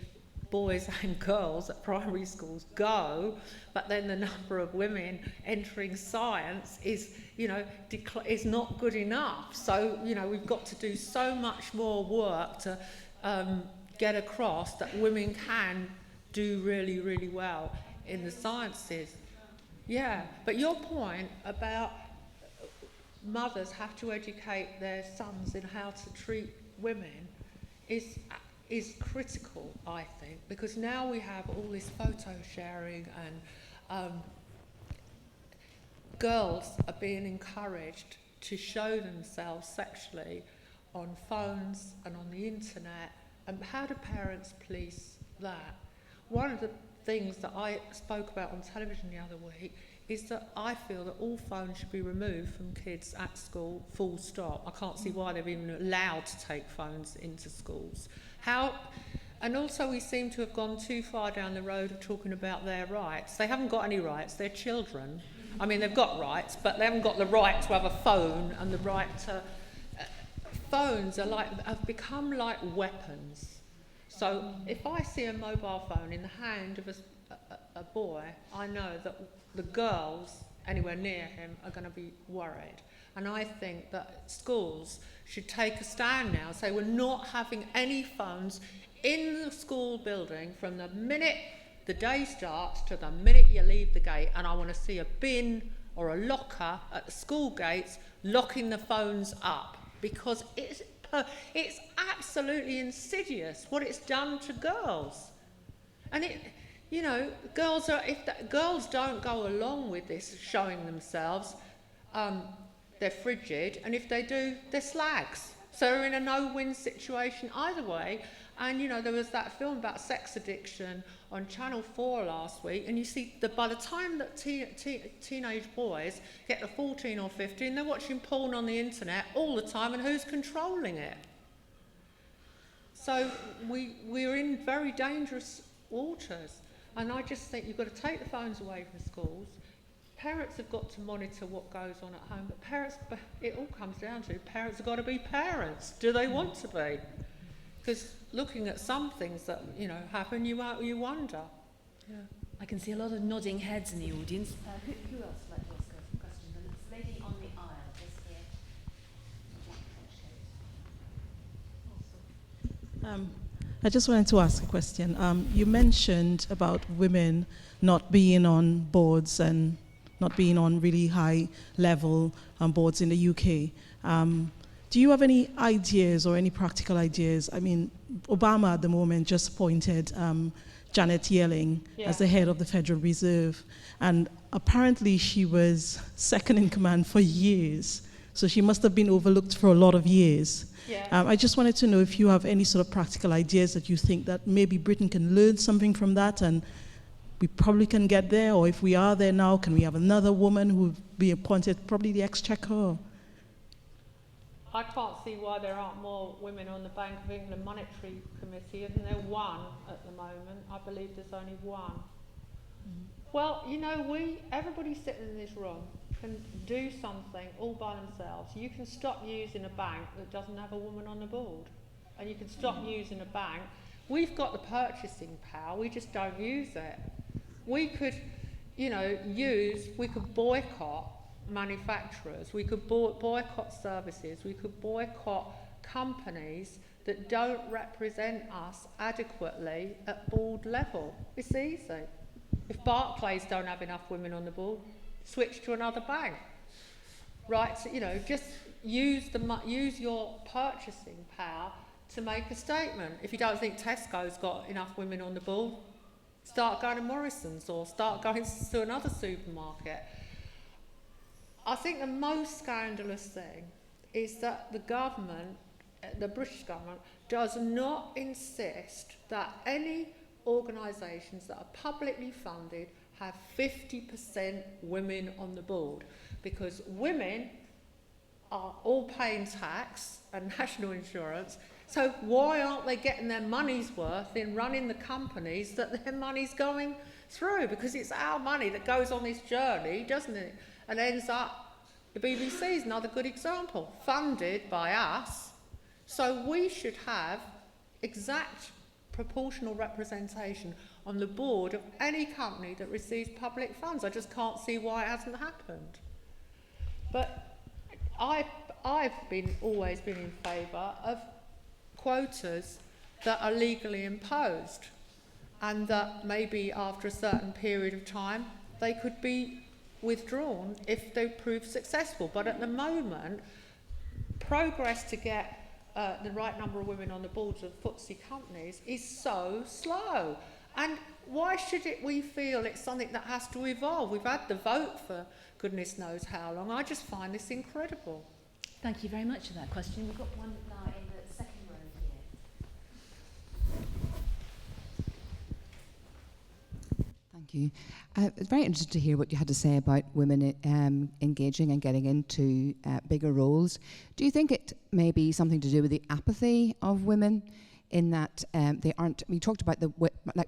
boys and girls at primary schools go, but then the number of women entering science is not good enough. So, we've got to do so much more work to get across that women can do really, really well in the sciences. Yeah, but your point about mothers have to educate their sons in how to treat women is critical, I think, because now we have all this photo sharing and girls are being encouraged to show themselves sexually on phones and on the internet, and how do parents police that? One of the things that I spoke about on television the other week is that I feel that all phones should be removed from kids at school, full stop. I can't see why they're even allowed to take phones into schools. And also we seem to have gone too far down the road of talking about their rights. They haven't got any rights, they're children. I mean, they've got rights, but they haven't got the right to have a phone and the right to... phones have become like weapons. So if I see a mobile phone in the hand of a boy, I know that the girls anywhere near him are going to be worried. And I think that schools should take a stand now and say we're not having any phones in the school building from the minute the day starts to the minute you leave the gate, and I want to see a bin or a locker at the school gates locking the phones up, because it's absolutely insidious what it's done to girls. And girls don't go along with this showing themselves, they're frigid, and if they do, they're slags. So they're in a no-win situation either way. And there was that film about sex addiction on Channel 4 last week, and you see that by the time that teenage boys get to 14 or 15, they're watching porn on the internet all the time, and who's controlling it? So we're in very dangerous waters, and I just think you've got to take the phones away from schools. Parents have got to monitor what goes on at home, but it all comes down to parents have got to be parents. Do they want to be? Because looking at some things that happen, you wonder. Yeah. I can see a lot of nodding heads in the audience. Who else would like to ask a question? The lady on the aisle, just here. I just wanted to ask a question. You mentioned about women not being on boards and not being on really high level boards in the UK. Do you have any ideas or any practical ideas? I mean, Obama at the moment just appointed Janet Yellen as the head of the Federal Reserve, and apparently she was second in command for years, so she must have been overlooked for a lot of years. I just wanted to know if you have any sort of practical ideas that you think that maybe Britain can learn something from that, and we probably can get there, or if we are there now, can we have another woman who would be appointed, probably the Exchequer? I can't see why there aren't more women on the Bank of England Monetary Committee. Isn't there one at the moment? I believe there's only one. Well, everybody sitting in this room can do something all by themselves. You can stop using a bank that doesn't have a woman on the board, and you can stop using a bank. We've got the purchasing power, we just don't use it. We could, we could boycott manufacturers, we could boycott services, we could boycott companies that don't represent us adequately at board level. It's easy. If Barclays don't have enough women on the board, switch to another bank. Right, so, just use your purchasing power to make a statement. If you don't think Tesco's got enough women on the board, start going to Morrison's or start going to another supermarket. I think the most scandalous thing is that the government, the British government, does not insist that any organisations that are publicly funded have 50% women on the board, because women are all paying tax and national insurance, so why aren't they getting their money's worth in running the companies that their money's going through? Because it's our money that goes on this journey, doesn't it? And ends up, the BBC is another good example, funded by us. So we should have exact proportional representation on the board of any company that receives public funds. I just can't see why it hasn't happened. But I've always been in favour of quotas that are legally imposed, and that maybe after a certain period of time they could be withdrawn if they prove successful. But at the moment, progress to get the right number of women on the boards of FTSE companies is so slow. And why should we feel it's something that has to evolve? We've had the vote for goodness knows how long. I just find this incredible. Thank you very much for that question. We've got one now in the second row here. Thank you. It's very interesting to hear what you had to say about women engaging and getting into bigger roles. Do you think it may be something to do with the apathy of women, in that they aren't? We talked about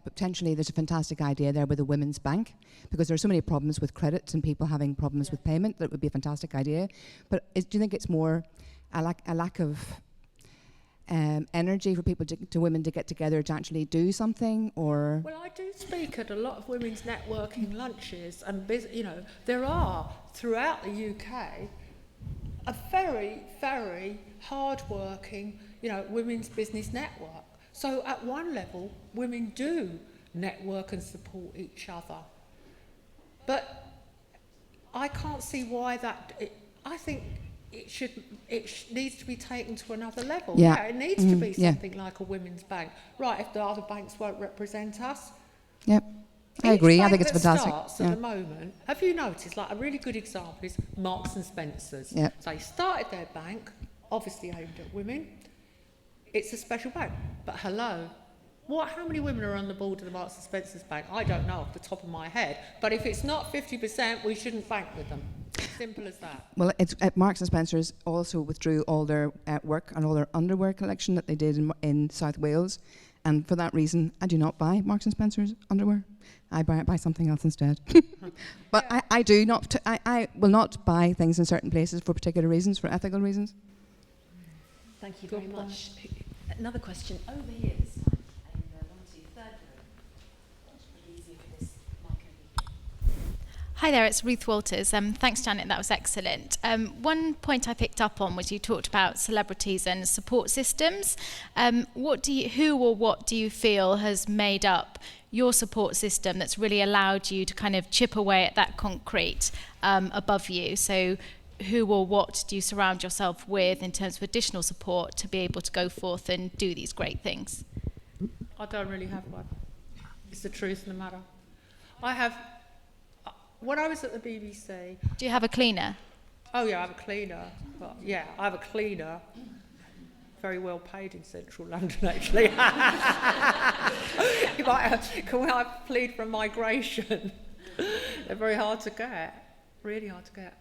potentially there's a fantastic idea there with a women's bank, because there are so many problems with credits and people having problems with payment. That would be a fantastic idea. But do you think it's more a lack of energy for people to women to get together to actually do something, or? Well, I do speak at a lot of women's networking lunches, and there are throughout the UK a very, very hard-working, women's business network. So at one level, women do network and support each other. But I can't see why I think it needs to be taken to another level. Yeah, it needs to be something like a women's bank. Right, if the other banks won't represent us. Yep, I agree. I think it's fantastic. Starts at the moment. Have you noticed, like a really good example is Marks and Spencer's. Yep. So they started their bank, obviously aimed at women. It's a special bank, but hello. How many women are on the board of the Marks and Spencer's bank? I don't know off the top of my head. But if it's not 50%, we shouldn't bank with them. Simple as that. Well, Marks and Spencer's also withdrew all their work and all their underwear collection that they did in South Wales. And for that reason, I do not buy Marks and Spencer's underwear. I buy something else instead. But yeah. I will not buy things in certain places for particular reasons, for ethical reasons. Thank you very much. Another question over here this time. Hi there, it's Ruth Walters. Thanks, Janet, that was excellent. One point I picked up on was you talked about celebrities and support systems. Who or what do you feel has made up your support system that's really allowed you to kind of chip away at that concrete above you? So who or what do you surround yourself with in terms of additional support to be able to go forth and do these great things? I don't really have one. It's the truth of the matter. When I was at the BBC... Do you have a cleaner? Oh, yeah, I have a cleaner. Well, yeah, I have a cleaner. Very well paid in central London, actually. Can I plead for migration? They're very hard to get. Really hard to get.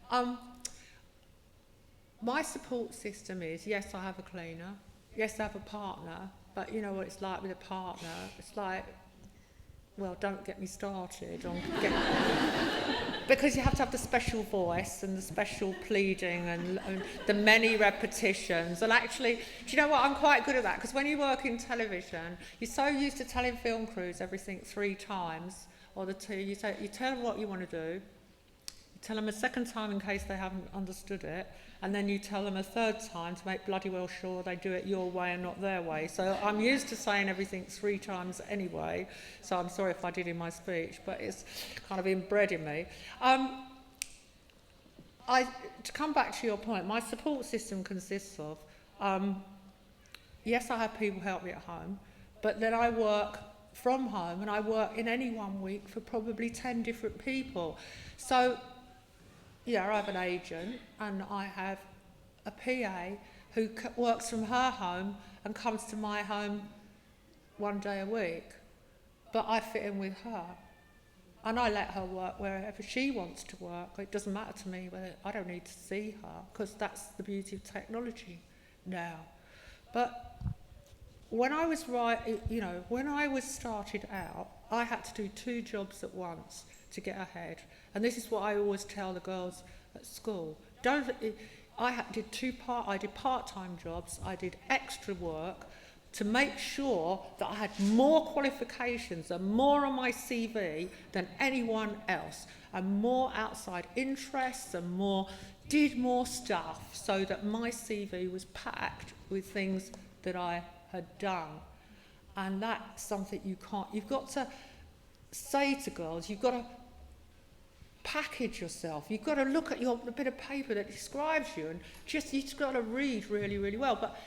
My support system is, yes, I have a cleaner. Yes, I have a partner. But you know what it's like with a partner? It's like... Well, don't get me started on because you have to have the special voice and the special pleading and the many repetitions. And actually, do you know what? I'm quite good at that, because when you work in television, you're so used to telling film crews everything 3 times, or you tell them what you want to do, you tell them a second time in case they haven't understood it, and then you tell them a 3rd time to make bloody well sure they do it your way and not their way. So I'm used to saying everything 3 times anyway, so I'm sorry if I did in my speech, but it's kind of inbred in me. To come back to your point, my support system consists of, yes, I have people help me at home, but then I work from home, and I work in any one week for probably 10 different people. So, yeah, I have an agent, and I have a PA who works from her home and comes to my home 1 day a week. But I fit in with her, and I let her work wherever she wants to work. It doesn't matter to me whether I don't need to see her, because that's the beauty of technology now. But when I was started out, I had to do 2 jobs at once to get ahead. And this is what I always tell the girls at school. I did part-time jobs, I did extra work to make sure that I had more qualifications and more on my CV than anyone else, and more outside interests, and did more stuff, so that my CV was packed with things that I had done. And that's something you've got to say to girls, you've got to package yourself. You've got to look at the bit of paper that describes you, and you've got to read really, really well. But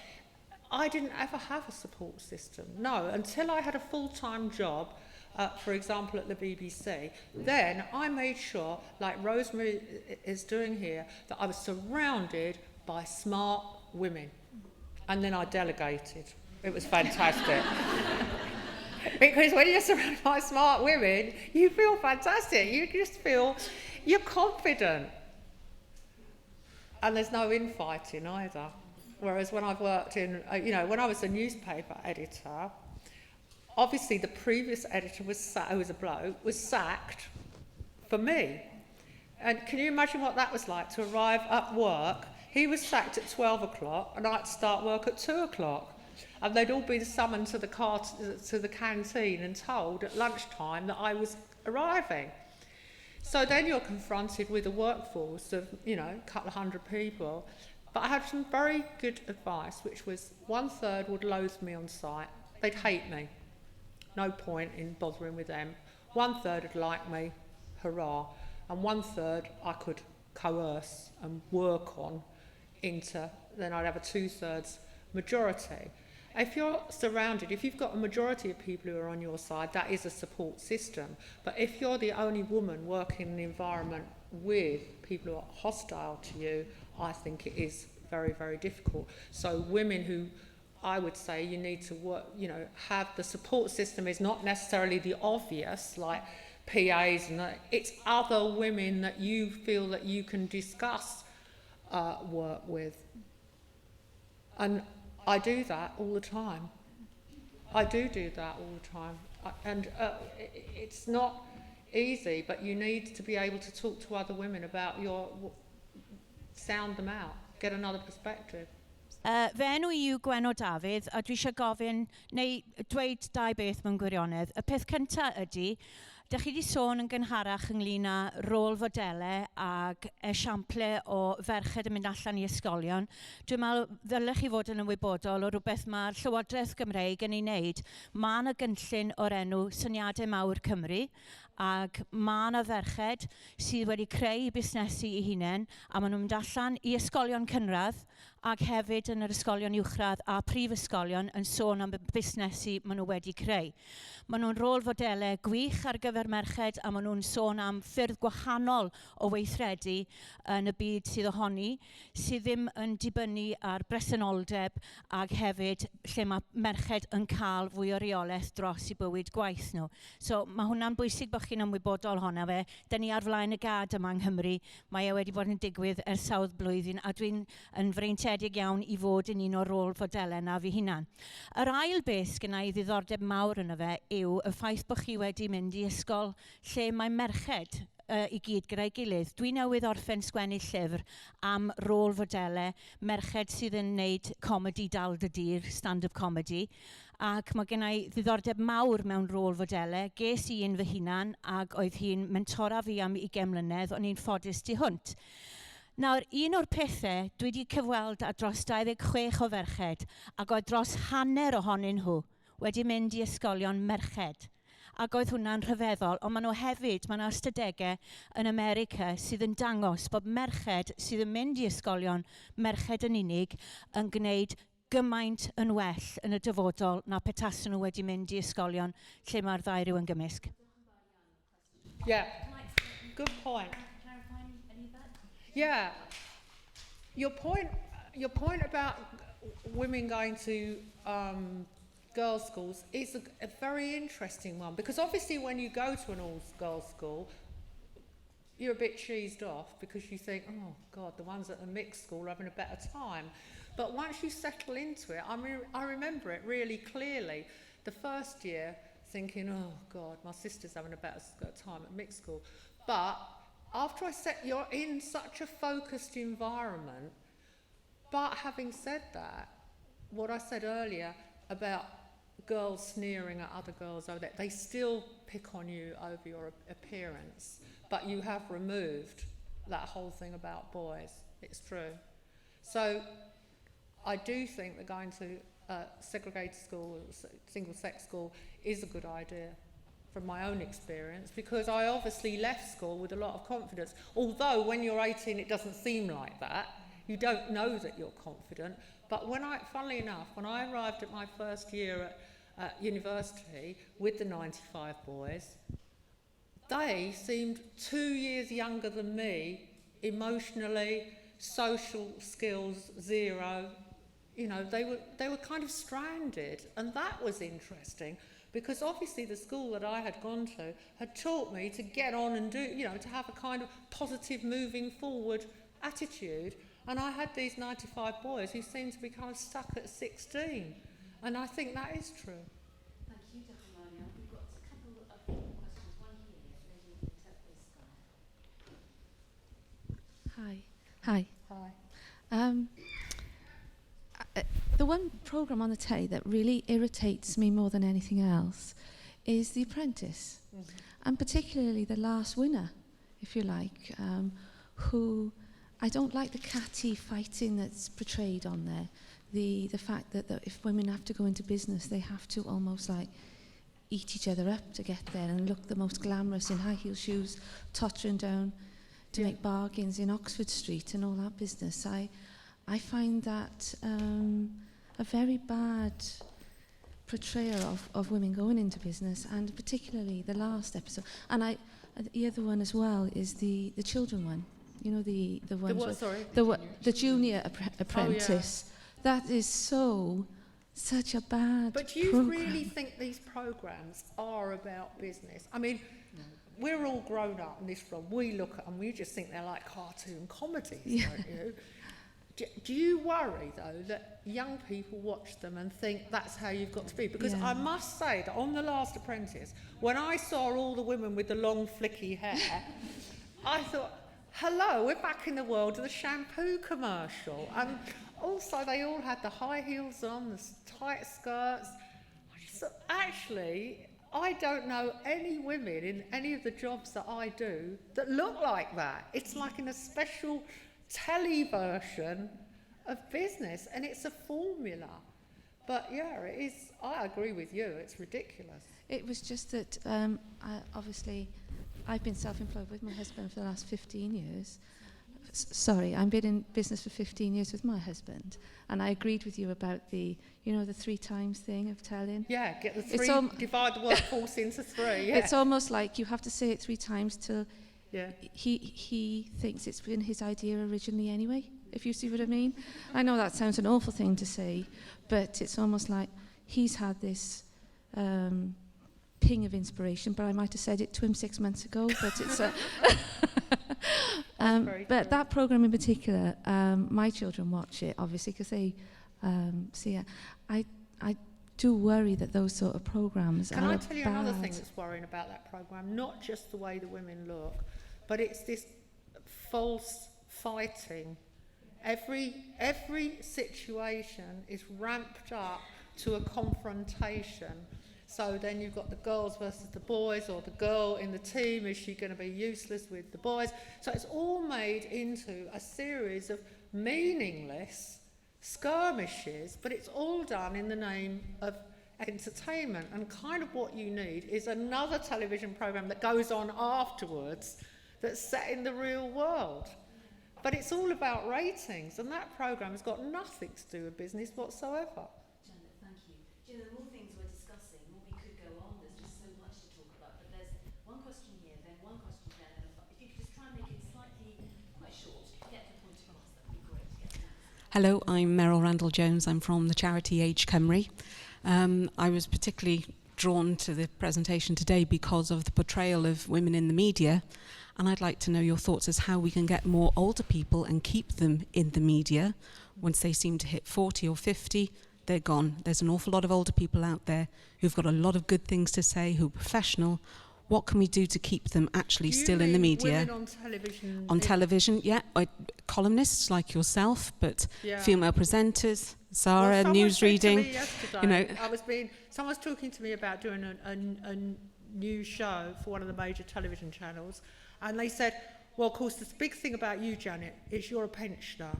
I didn't ever have a support system. No, until I had a full-time job for example, at the BBC, then I made sure, like Rosemary is doing here, that I was surrounded by smart women. And then I delegated. It was fantastic. Because when you're surrounded by smart women, you feel fantastic. You just feel you're confident. And there's no infighting either. Whereas when I've worked in, when I was a newspaper editor, obviously the previous editor who was a bloke, was sacked for me. And can you imagine what that was like, to arrive at work? He was sacked at 12 o'clock and I had to start work at 2 o'clock. And they'd all been summoned to the canteen and told at lunchtime that I was arriving. So then you're confronted with a workforce of, a couple of hundred people. But I had some very good advice, which was 1/3 would loathe me on site. They'd hate me. No point in bothering with them. 1/3 would like me, hurrah. And 1/3 I could coerce and work on then I'd have a 2/3 majority. If you're surrounded, if you've got a majority of people who are on your side, that is a support system. But if you're the only woman working in an environment with people who are hostile to you, I think it is very, very difficult. So women who, I would say, you need to work, have the support system is not necessarily the obvious, like PAs, and it's other women that you feel that you can discuss work with. And I do that all the time. It's not easy, but you need to be able to talk to other women about sound them out, get another perspective. Fy enw I yw Gwenno Dafydd, a dwi eisiau gofyn, neu dweud dau beth mewn gwirionedd. Y peth cyntaf ydy, dych chi wedi sôn yn gynharach ynglyn â rôl fodele ag esiample o ferched yn mynd allan i ysgolion. Dwi'n meddwl ddylech chi fod yn ymwybodol o rhywbeth mae'r Llywodraeth Gymreig yn ei wneud. Mae yna gynllun o'r enw Syniadau Mawr Cymru, ac mae yna ferched sydd wedi creu busnesu eu hunain, a maen nhw'n mynd allan i ysgolion cynradd, ac hefyd yn yr ysgolion uwchradd a prifysgolion yn sôn am y busnesu maen nhw wedi creu. Maen nhw'n rôl fodele gwych ar gyfer merched, a maen nhw'n sôn am ffyrdd gwahanol o weithredu yn y byd sydd ohoni, sydd ddim yn dibynnu ar bresenoldeb, ac hefyd lle mae merched yn cael fwy o reolaeth dros i bywyd gwaith nhw. So mae hwnna'n bwysig bod chi'n ymwybodol honna fe. Dyn ni ar flaen y gad yma yng Nghymru. Mae e wedi bod yn digwydd ers sawl blwyddyn, a dwi'n yn freintiedig iawn i fod yn un o'r rôl fodele na fi hunan. Yr ail beth gyda i ddiddordeb mawr yna fe yw y ffaith bod chi wedi mynd i ysgol lle mae merched i gyd gyda'i gilydd. Dwi newydd orffen sgwennu llyfr am rôl fodele merched sydd yn wneud comedi dal dy dir, stand-up comedy, ac mae gen i ddiddordeb mawr mewn rôl fodele. Ges i un fy hunan, ac oedd hi'n mentora fi am 20 mlynedd, o'n i'n ffodus tu hwnt. Nawr, un o'r pethau dwi wedi cyfweld a dros 26 o ferched, ac oedd dros hanner ohonyn nhw wedi mynd i ysgolion merched. Ac oedd hwnna'n rhyfeddol, ond maen nhw hefyd, maen nhw ystadegau yn America sydd yn dangos bod merched sydd yn mynd i ysgolion merched yn unig yn gwneud gymaint yn well yn y dyfodol na petasen nhw wedi mynd i ysgolion lle mae'r ddau rhyw yn gymysg. Yeah, good point. Yeah, your point about women going to girls' schools is a very interesting one, because obviously when you go to an all-girls school, you're a bit cheesed off because you think, oh God, the ones at the mixed school are having a better time. But once you settle into it, I remember it really clearly. The first year thinking, oh God, my sister's having a better time at mixed school. But after you're in such a focused environment. But having said that, what I said earlier about girls sneering at other girls over there, they still pick on you over your appearance, but you have removed that whole thing about boys. It's true. So I do think that going to segregated school, single-sex school, is a good idea from my own experience, because I obviously left school with a lot of confidence. Although when you're 18 it doesn't seem like that. You don't know that you're confident. But funnily enough, when I arrived at my first year at university with the 95 boys, they seemed 2 years younger than me, emotionally, social skills, zero. You know, they were kind of stranded, and that was interesting because obviously the school that I had gone to had taught me to get on and do, you know, to have a kind of positive moving forward attitude, and I had these 95 boys who seemed to be kind of stuck at 16, and I think that is true. Thank you, Dr. Maria. We've got a couple of questions. One here, maybe we can take this guy. Hi. Hi. The one programme on the telly that really irritates me more than anything else is The Apprentice, and particularly the last winner, if you like, who I don't like the catty fighting that's portrayed on there. The fact that if women have to go into business, they have to almost like eat each other up to get there and look the most glamorous in high heel shoes, tottering down to make bargains in Oxford Street and all that business. I find that a very bad portrayal of women going into business, and particularly the last episode. And the other one as well is the children one. You know, the one the junior apprentice. Oh, yeah. That is such a bad. But do you programme. really think these programmes are about business? I mean, we're all grown up in this room. We look at them, we just think they're like cartoon comedies, don't you? Do you worry, though, that young people watch them and think that's how you've got to be? Because I must say that on The Last Apprentice, when I saw all the women with the long, flicky hair, I thought, hello, we're back in the world of the shampoo commercial. And also, they all had the high heels on, the tight skirts. I just thought, actually, I don't know any women in any of the jobs that I do that look like that. It's like in a special telly version of business, and it's a formula. But yeah, it is. I agree with you. It's ridiculous. It was just that obviously I've been self-employed with my husband for the last 15 years. Sorry, I've been in business for 15 years with my husband, and I agreed with you about the 3 times thing of telling. Yeah, get the three, divide the workforce into 3. Yeah. It's almost like you have to say it 3 times till yeah. he thinks it's been his idea originally anyway, if you see what I mean. I know that sounds an awful thing to say, but it's almost like he's had this ping of inspiration, but I might have said it to him 6 months ago, but it's but that programme in particular, my children watch it, obviously, because they see it. I do worry that those sort of programmes are bad. Can I tell you another thing that's worrying about that programme? Not just the way the women look, but it's this false fighting. Every situation is ramped up to a confrontation. So then you've got the girls versus the boys, or the girl in the team, is she going to be useless with the boys? So it's all made into a series of meaningless skirmishes, but it's all done in the name of entertainment. And kind of what you need is another television programme that goes on afterwards that's set in the real world. But it's all about ratings, and that programme has got nothing to do with business whatsoever. Janet, thank you. Do you know, the more things we're discussing, more we could go on. There's just so much to talk about. But there's one question here, then one question there, and if you could just try and make it slightly quite short, get the point across, that would be great. Hello, I'm Meryl Randall-Jones. I'm from the charity Age Cymru. I was particularly drawn to the presentation today because of the portrayal of women in the media, and I'd like to know your thoughts as how we can get more older people and keep them in the media. Once they seem to hit 40 or 50, they're gone. There's an awful lot of older people out there who've got a lot of good things to say, who are professional. What can we do to keep them actually still in the media? Women on television? On television, yeah. Columnists like yourself, but female presenters, Sarah, newsreading. You know, someone was talking to me about doing a new show for one of the major television channels, and they said, well, of course, the big thing about you, Janet, is you're a pensioner.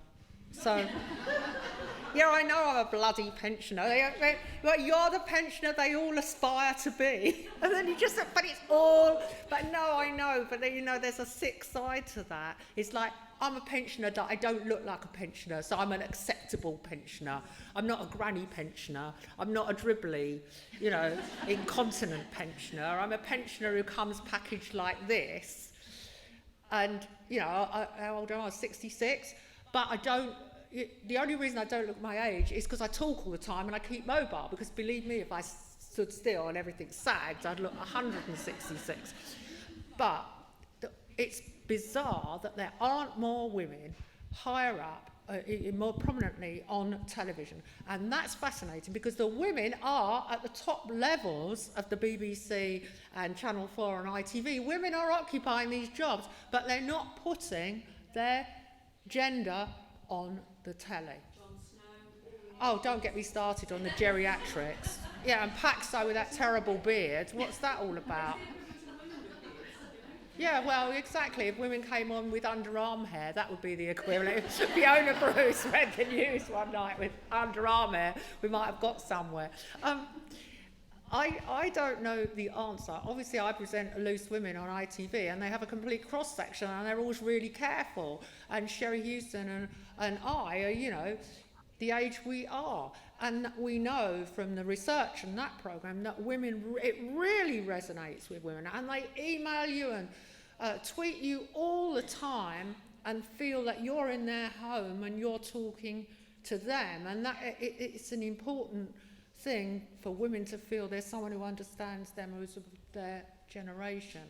So, yeah, I know I'm a bloody pensioner. You're the pensioner they all aspire to be. And then you just, but it's all, but no, I know, but you know, there's a sick side to that. It's like, I'm a pensioner that I don't look like a pensioner, so I'm an acceptable pensioner. I'm not a granny pensioner. I'm not a dribbly, incontinent pensioner. I'm a pensioner who comes packaged like this. And, how old am I? 66. But I don't, the only reason I don't look my age is because I talk all the time and I keep mobile. Because believe me, if I stood still and everything sagged, I'd look 166. But it's bizarre that there aren't more women higher up, more prominently on television. And that's fascinating because the women are at the top levels of the BBC and Channel 4 and ITV. Women are occupying these jobs, but they're not putting their gender on the telly. Oh, don't get me started on the geriatrics. Yeah, and Paxo with that terrible beard. What's that all about? Yeah, well, exactly. If women came on with underarm hair, that would be the equivalent. If Fiona Bruce read the news one night with underarm hair, we might have got somewhere. I don't know the answer. Obviously, I present Loose Women on ITV, and they have a complete cross-section, and they're always really careful. And Sherry Houston and I are, the age we are. And we know from the research in that programme that women, it really resonates with women. And they email you and tweet you all the time and feel that you're in their home and you're talking to them. And that it's an important thing for women to feel there's someone who understands them, who's of their generation.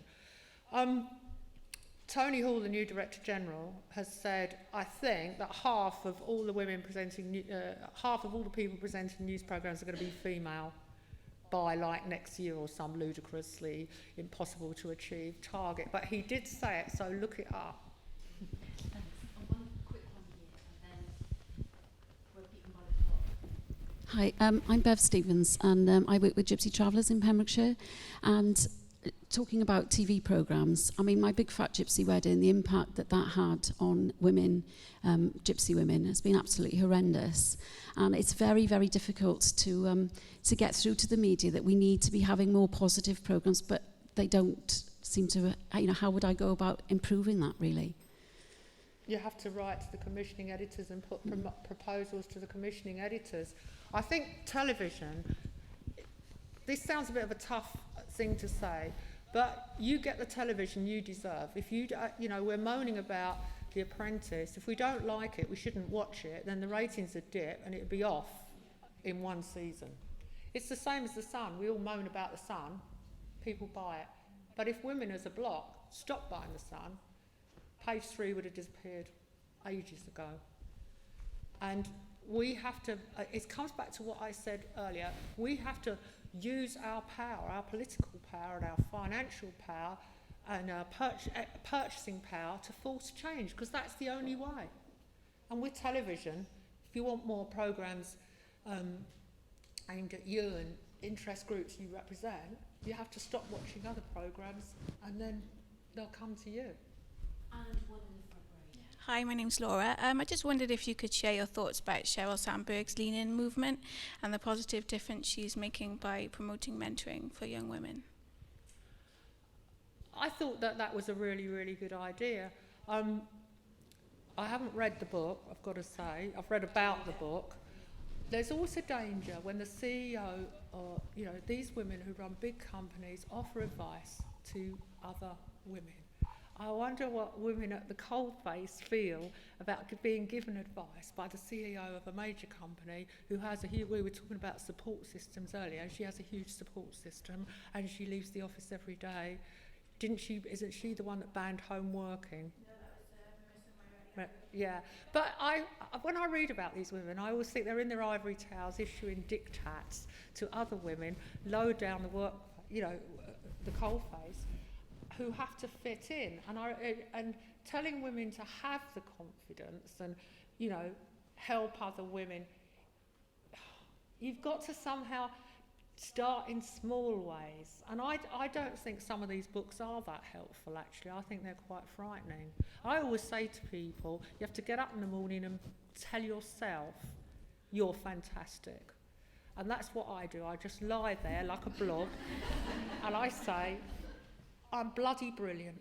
Tony Hall, the new Director General, has said, I think, that half of all the people presenting news programmes are going to be female by like next year or some ludicrously impossible to achieve target. But he did say it, so look it up. Thanks. One quick one here, and then we'll keep them by the clock. Hi, I'm Bev Stevens, and I work with Gypsy Travellers in Pembrokeshire. And talking about TV programmes, I mean, my Big Fat Gypsy Wedding, the impact that had on women, gypsy women, has been absolutely horrendous. And it's very, very difficult to get through to the media that we need to be having more positive programmes, but they don't seem to, how would I go about improving that, really? You have to write to the commissioning editors and put proposals to the commissioning editors. I think television, this sounds a bit of a tough thing to say, but you get the television you deserve. If you, we're moaning about The Apprentice. If we don't like it, we shouldn't watch it, then the ratings would dip and it'd be off in one season. It's the same as The Sun. We all moan about The Sun. People buy it. But if women as a block stopped buying The Sun, page 3 would have disappeared ages ago. And we have to, it comes back to what I said earlier, we have to use our power, our political power and our financial power and our purchasing power to force change, because that's the only way. And with television, if you want more programmes aimed at you and interest groups you represent, you have to stop watching other programmes and then they'll come to you. And one in the front row. Hi, my name's Laura. I just wondered if you could share your thoughts about Sheryl Sandberg's Lean In movement and the positive difference she's making by promoting mentoring for young women. I thought that was a really, really good idea. I haven't read the book, I've got to say. I've read about the book. There's also danger when the CEO or, these women who run big companies offer advice to other women. I wonder what women at the coalface feel about being given advice by the CEO of a major company who has we were talking about support systems earlier, and she has a huge support system and she leaves the office every day. Isn't she the one that banned home working? No, that was yeah, but when I read about these women, I always think they're in their ivory towers issuing diktats to other women low down the work, the coalface, who have to fit in, and telling women to have the confidence and help other women. You've got to somehow start in small ways, and I don't think some of these books are that helpful. Actually, I think they're quite frightening. I always say to people, you have to get up in the morning and tell yourself you're fantastic, and that's what I do. I just lie there like a blob and I say, I'm bloody brilliant.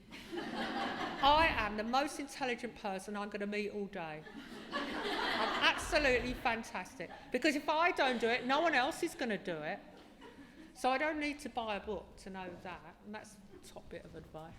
I am the most intelligent person I'm going to meet all day. I'm absolutely fantastic. Because if I don't do it, no one else is going to do it. So I don't need to buy a book to know that. And that's the top bit of advice.